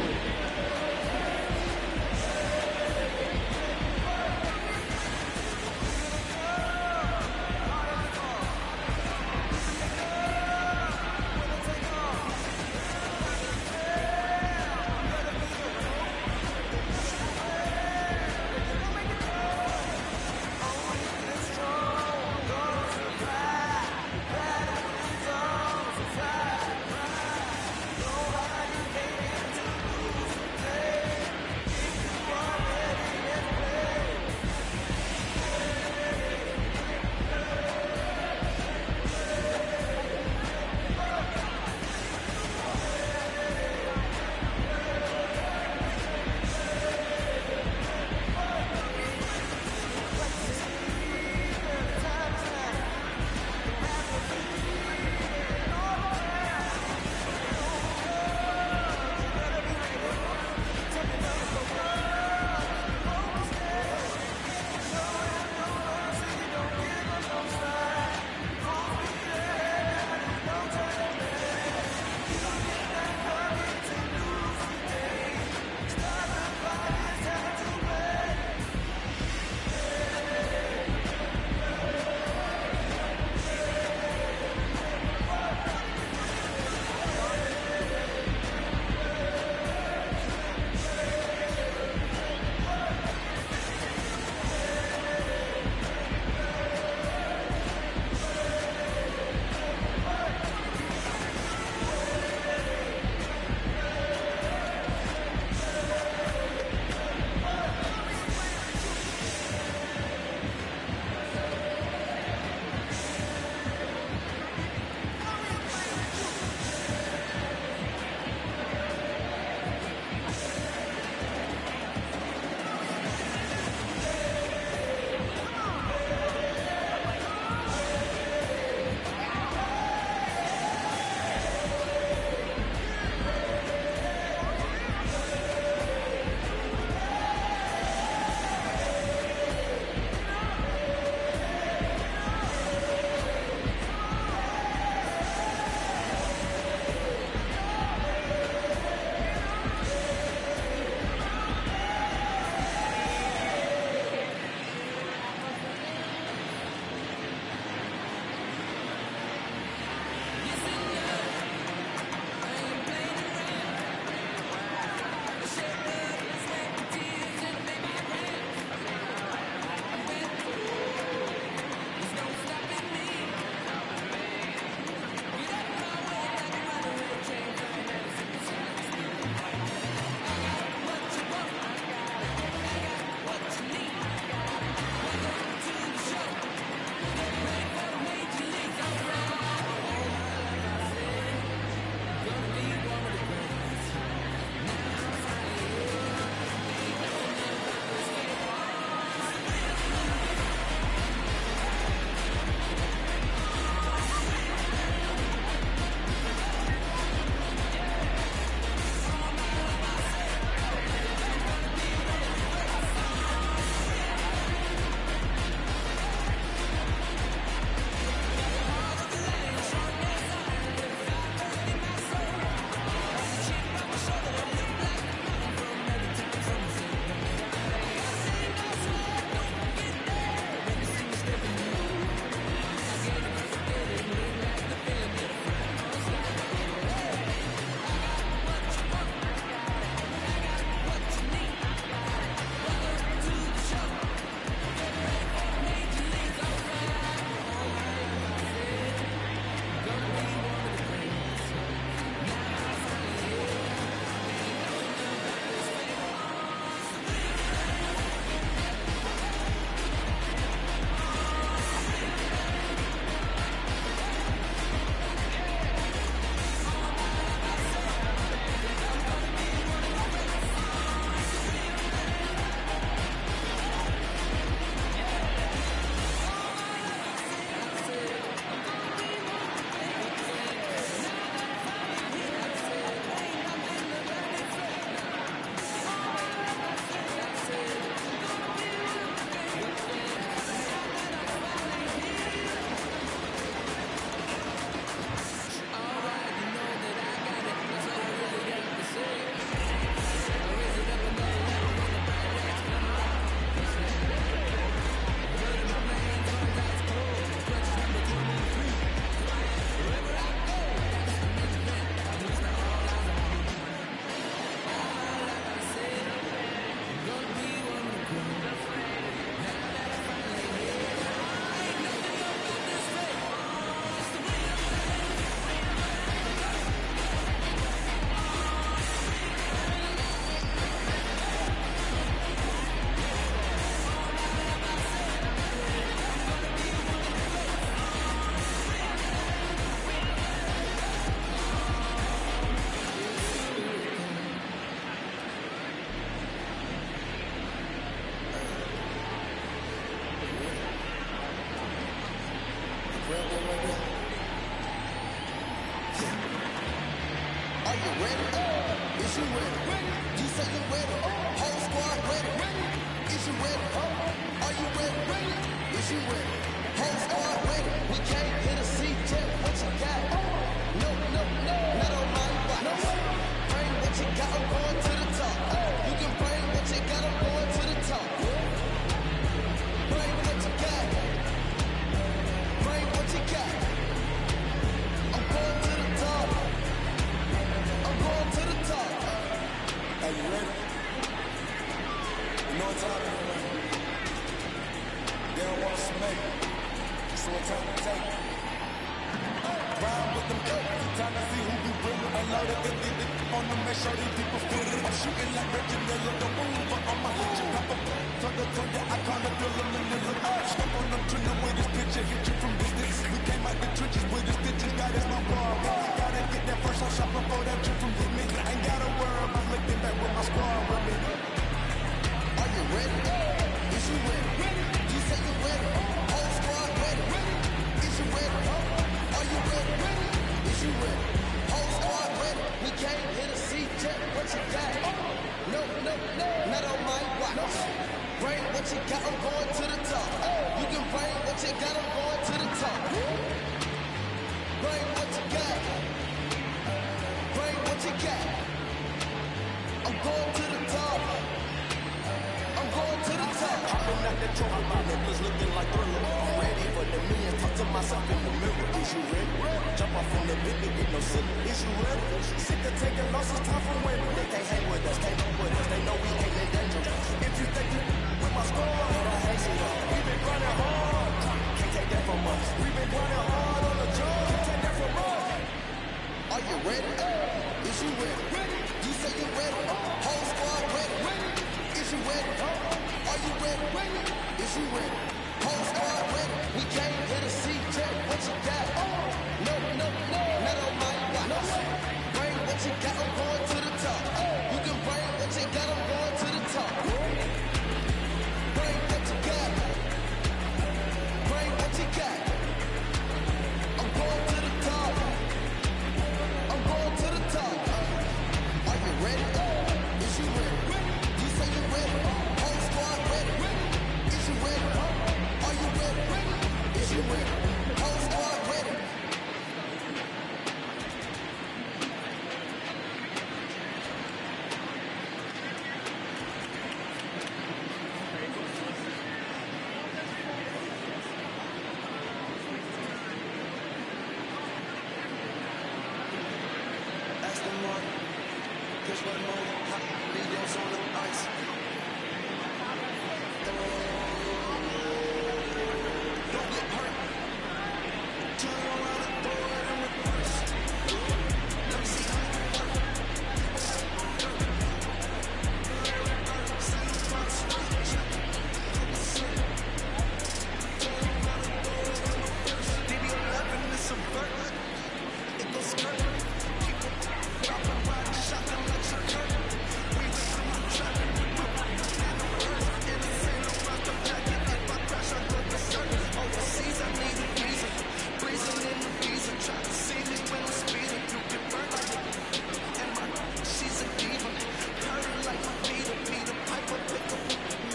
Are you ready? Is you ready? You say you ready? Whole squad ready? Is you ready? Are you ready? Is you ready? Whole squad ready? We came here to see Jet. What you got? No, not on my watch. Bring what you got, I'm going to the top. You can bring what you got, I'm going to the top. Bring what you got. Bring what you got. I'm going to the top. I'm going to the top. Are you ready? You know what time it is. They don't want us to make it. So what time to take it? Ride with them cookies. Time to see who be real. I love the on them, make sure these people feel it. I'm shooting like Reggie Miller, the move, but I'ma hit you. Tug the icon of Dylan and Miller. Step on them, turn them with this picture, hit you from distance. We came out the trenches with the stitches, God is my bar. Gotta get that first on shot before that trip from hit me. I ain't gotta worry about looking back with my squad with me. Are you ready? Is you ready? You say you ready? Whole squad ready? Is you ready? Are you ready? Is you ready? Whole squad ready? We came here to see Jet. What you got? No, not on my watch. Bring what you got, I'm going to the top. You can bring what you got, I'm going to the top. Bring what you got. Bring what you got. I'm going to the top. I'm going to the top. Hopping out the truck, my niggas looking like Thriller. I'm ready for the millions, talk to myself in the mirror. Is you ready? Jump off in the big, get no silly. Is you ready? Sick of taking losses, time for winning. They can't hang with us, can't fuck with us. They know we ain't in danger. If you think you with my squad, I hate it up. We been grinding hard, can't take that from us. We been grinding hard on the job, can't take that from us. Are you ready? Is you ready? You say you ready? Whole squad ready? Is you ready? Are you ready? Is you ready? Whole squad ready? We came here to see Jet. What you got? No, not on my watch. Bring what you got, I'm going to the top. You can bring what you got, I'm going to the top. Bring what you got. Bring what you got. I'm going to the top. I'm going to the top. Are you ready? Is you ready? You say you ready? Whole squad ready? Is you ready? Are you ready? Is you ready? Whole squad ready? That's the one. Push one more. Needles on the ice. Don't get hurt. Turn around and throw it in reverse. Let me see how you work. DB11 is a bird. It goes skirt. Dropping right, shotgun like your curtain. We just see the traffic. Overseas, I need a visa. Breezing in the visa. Try to see me when I'm speeding. You get burned like a and my she's a diva. Purring like my Peter. Peter Piper, pick up,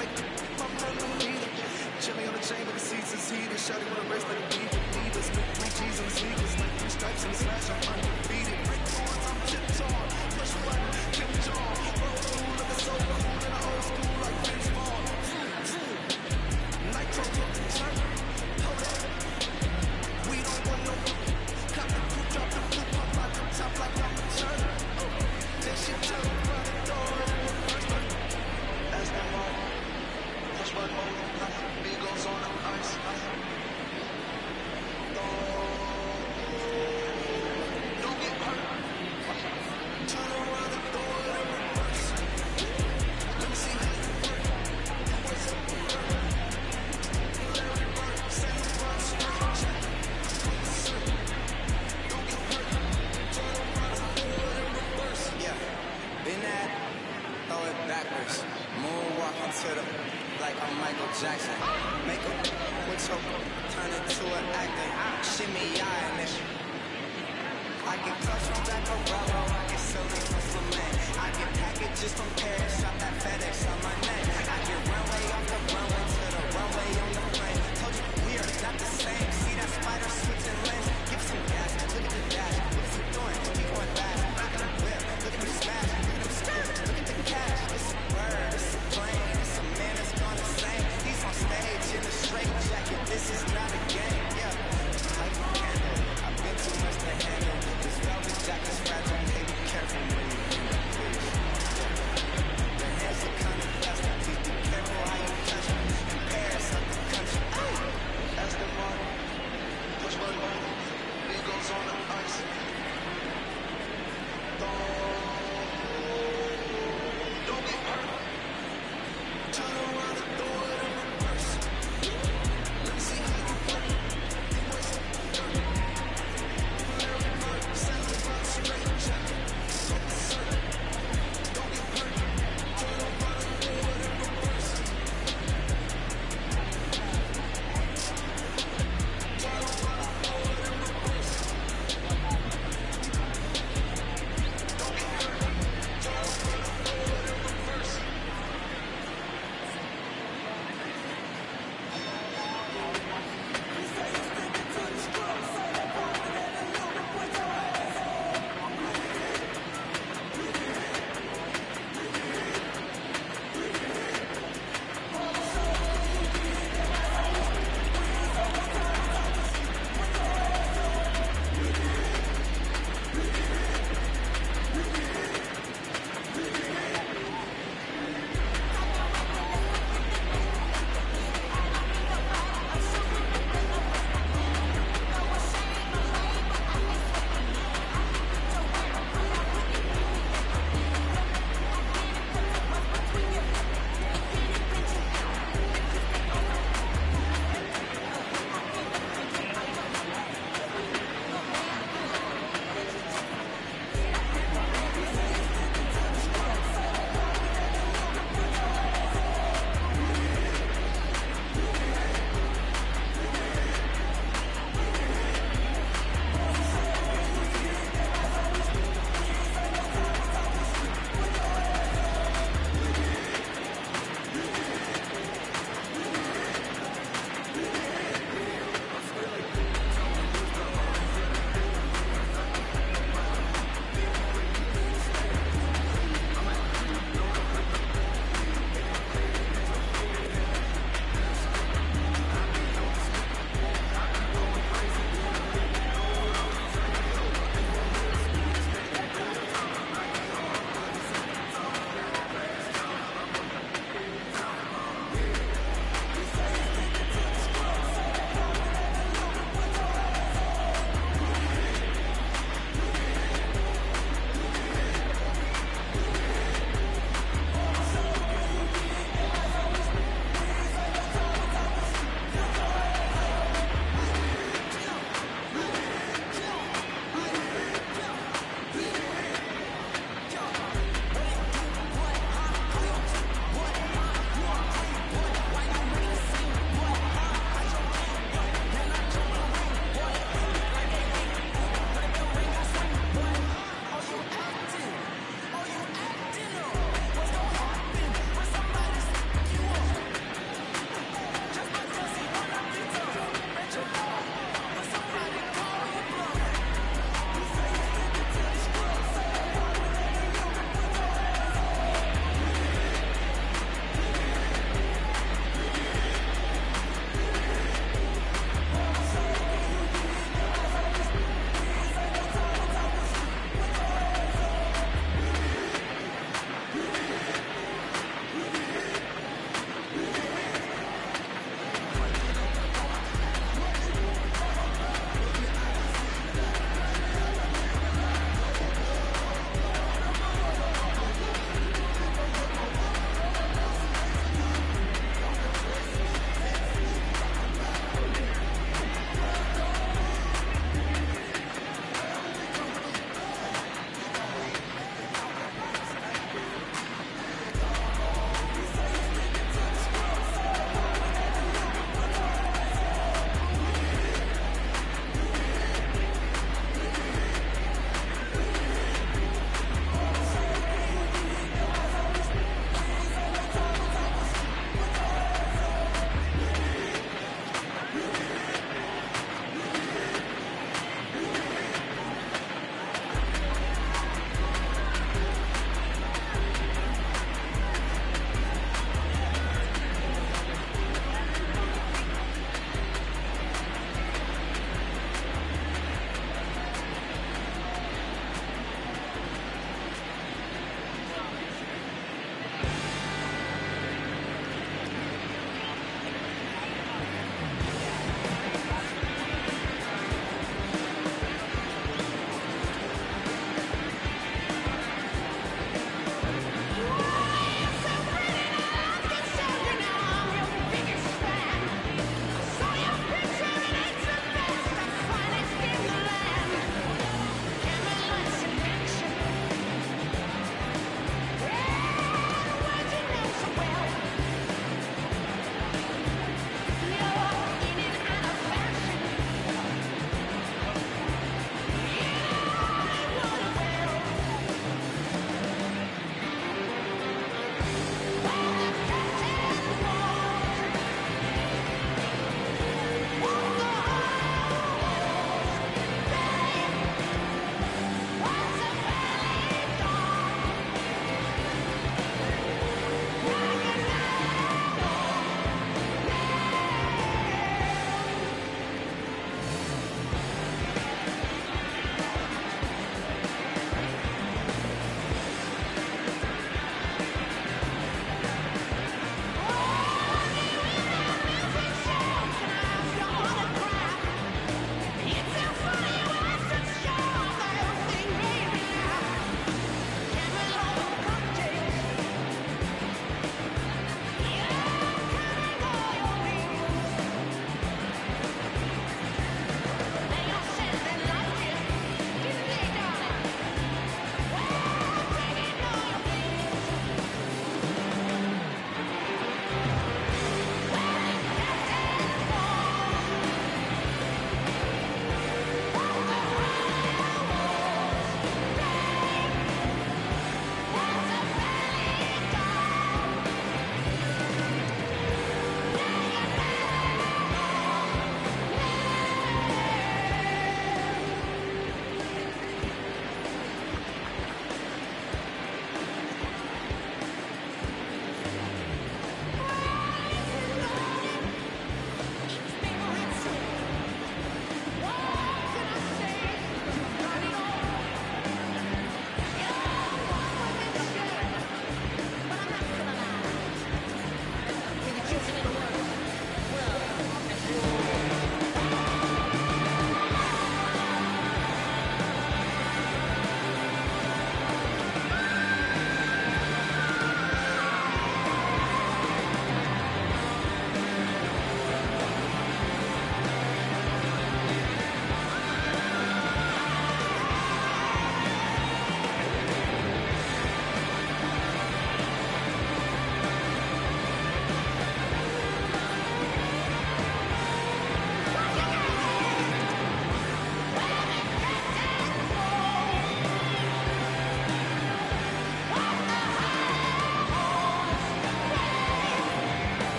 make the pump on the meter. Chilling on the chain with the seats is heated. Shouty with a race like a beaver. Leaders with 3 G's on the sneakers. Like 3 stripes in the slash. I'm undefeated. Brick horns, I'm tiptoe. Push button, Kim Jong. Old school, looking so cool in the old school like Vince Vaughn. Nitro, turn. Hold up. We don't want no. Cop the coupe, drop the coupe, pop out the top like I'm a turn. Then she tell me run the door in reverse. That's the one. Push one more. Migos on the ice. Don't get hurt. Turn around and throw it in reverse. Let me see how you work. What's up? Larry Bird, same run straight. Don't get hurt. Turn around and throw it in reverse. Yeah, been that, throw it backwards. Moonwalk into the, like I'm Michael Jackson. Make a with your, turn it to an actor. Shimmy, yeah, and then I get clothes from Black Row, I get silver from Flamin'. I get packages from Paris, shop that FedEx on my neck. I get runway off the runway to the runway on the plane. Told you we are not the same. See that spider switching lanes? Give some gas, look at the dash. What is he doing? He going fast. Look at the whip, look at the smash, look at the skirt, look at the cash. It's a bird, it's a plane, it's a man that's gonna sing. He's on stage in a straight jacket. This is not a game, yeah. Like a candle, I've been too much to handle. This velvet jacket's fragile, hey, be careful when you do that, please. Your hands look kind of dusty, please be careful how you touch them.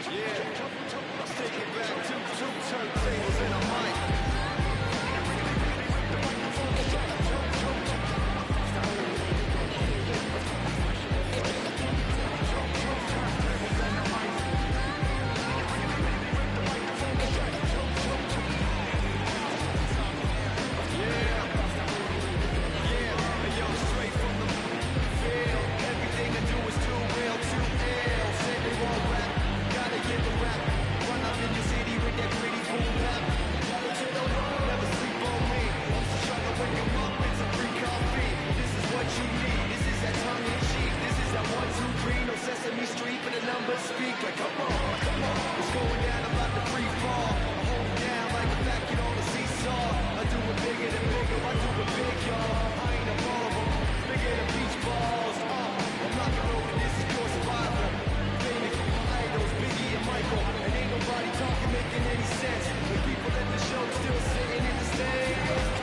Let's take it back. Two turntables and a mic. Sesame Street, but the numbers speak like, come on, it's going down, I'm about to free fall. I hold it down like a vacuum on a seesaw. I do it bigger than bigger, I do it big, y'all. I ain't a ball, bigger than beach balls. I'm rock and roll, this is pure survival. Baby, idols, Biggie and Michael, and ain't nobody talking, making any sense. The people at the show still sitting in the stands.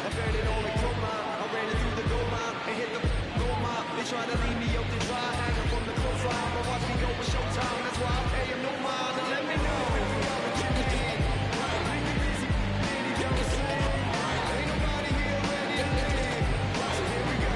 I ran it on the goal line, I ran it through the goal line and hit the goal line. They try to leave me up to dry, hanging from the clothesline, but watch me go with showtime. That's why I pay him no mind and let me know. Ain't nobody here ready to live. So here we go.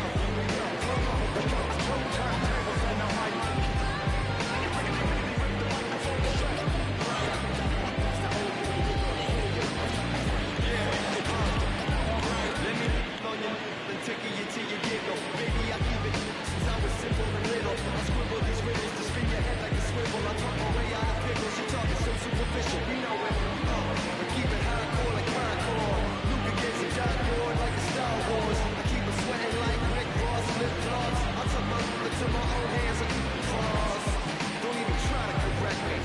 Let me on you and tickle you till you giggle. Baby, I keep it since I was simple and little. I scribble these riddles to spin your head like a swivel. I talk my way out of pickles. You talking so superficial, you know it. I keep it hardcore like hardcore. Luke against a dartboard like a Star Wars. I keep it sweating like Rick Ross flip flops. I took my look to my own hands and keep it cross. Don't even try to correct me.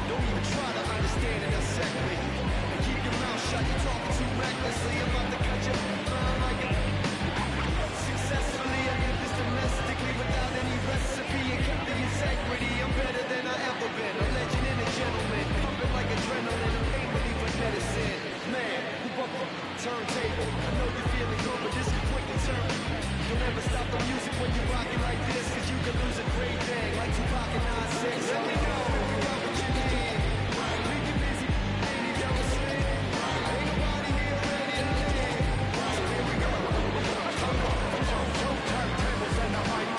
Don't even try to understand and dissect me. And keep your mouth shut. You're talking too recklessly. I'm about to cut your mind like a successfully. I did this domestically without any recipe and kept the integrity. I'm better than I ever been. A legend and a gentleman, pumping like adrenaline. I can't believe what medicine. Man, who bought the turntable? I know you're feeling good, but this is quick and turn. Don't ever stop the music when you rock it like this, cause you could lose a great thing like Tupac and 9-6. Let me know if you got what you need. We get busy, baby, don't sleep. Ain't nobody here ready to live. So here we go. Turntables and the mic.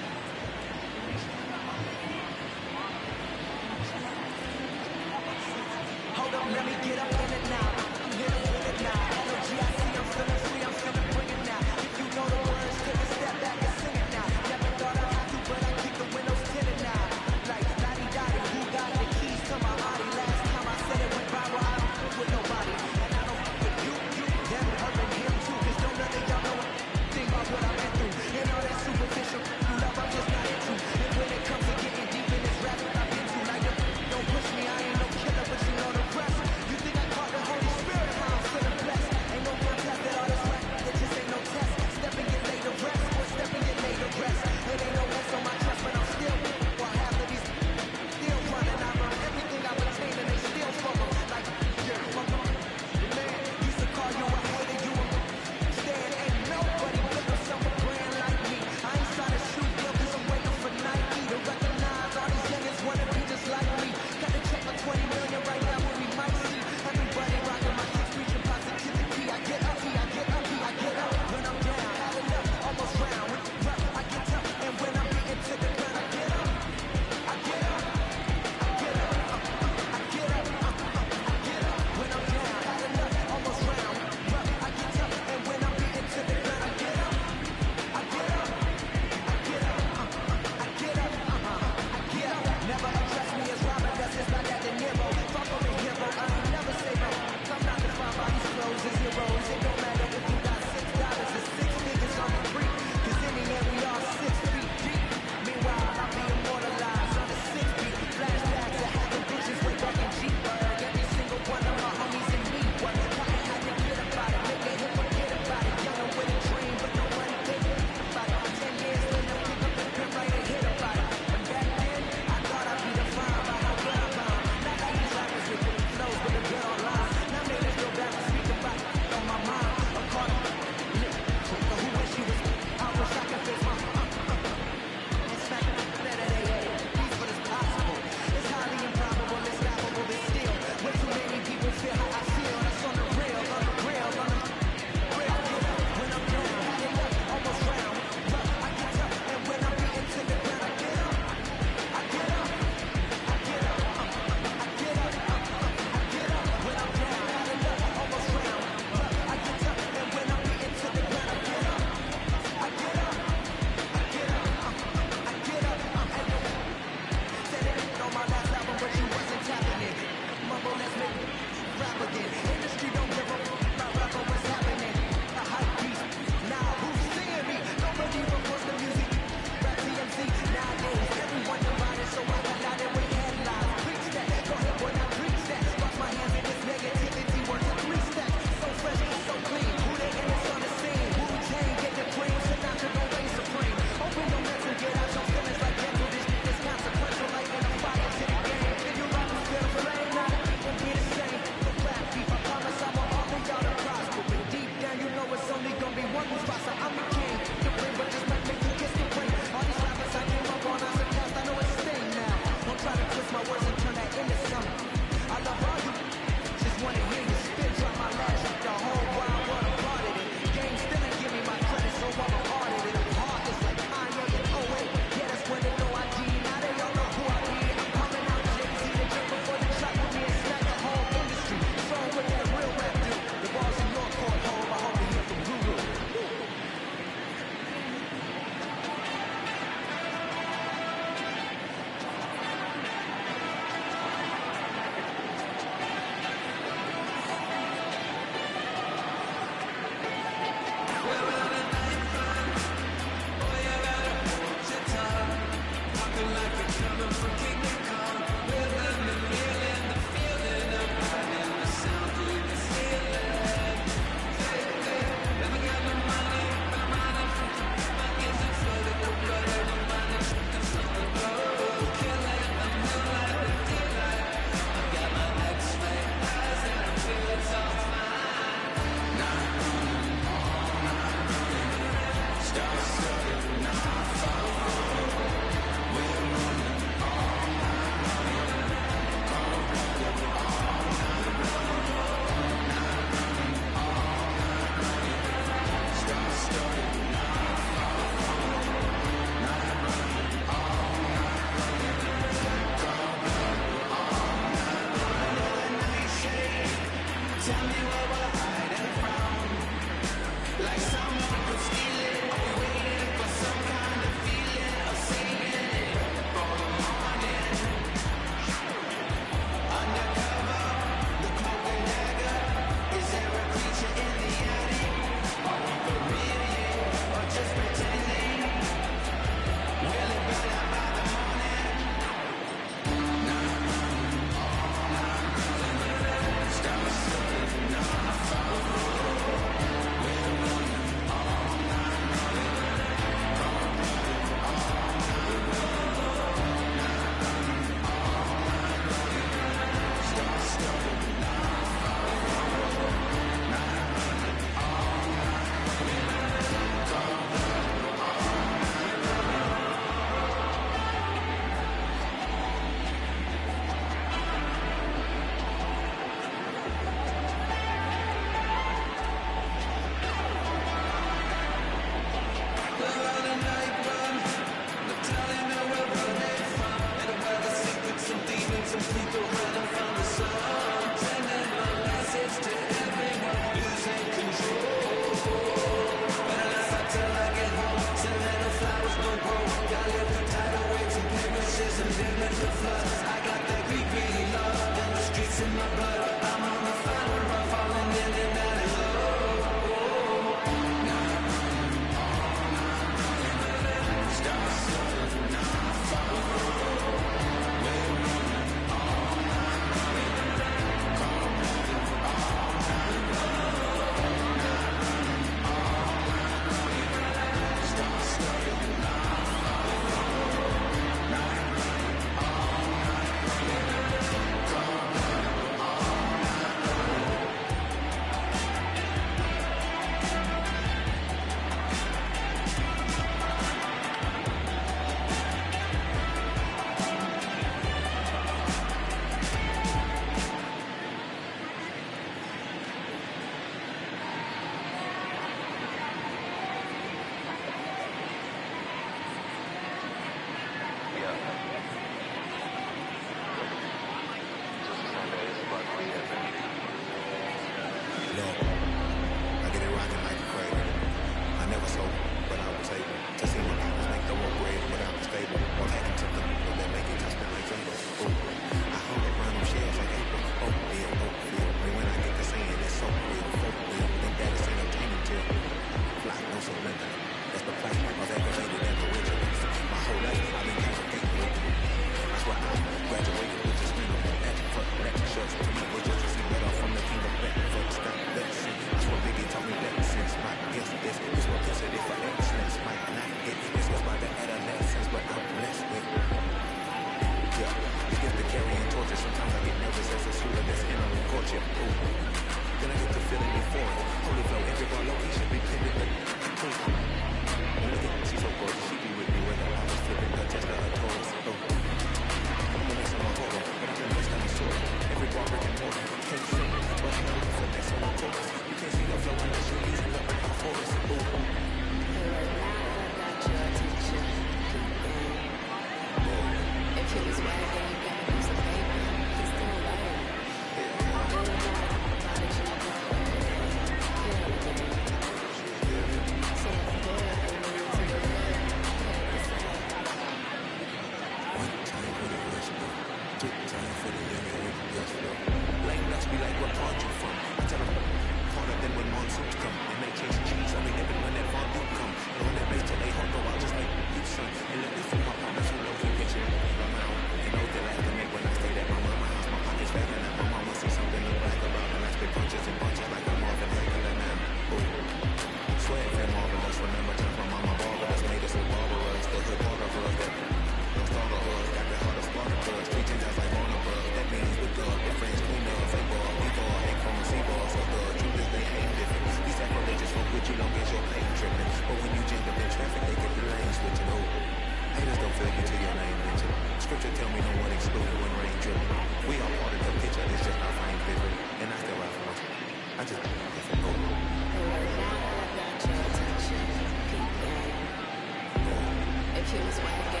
Chili's way of getting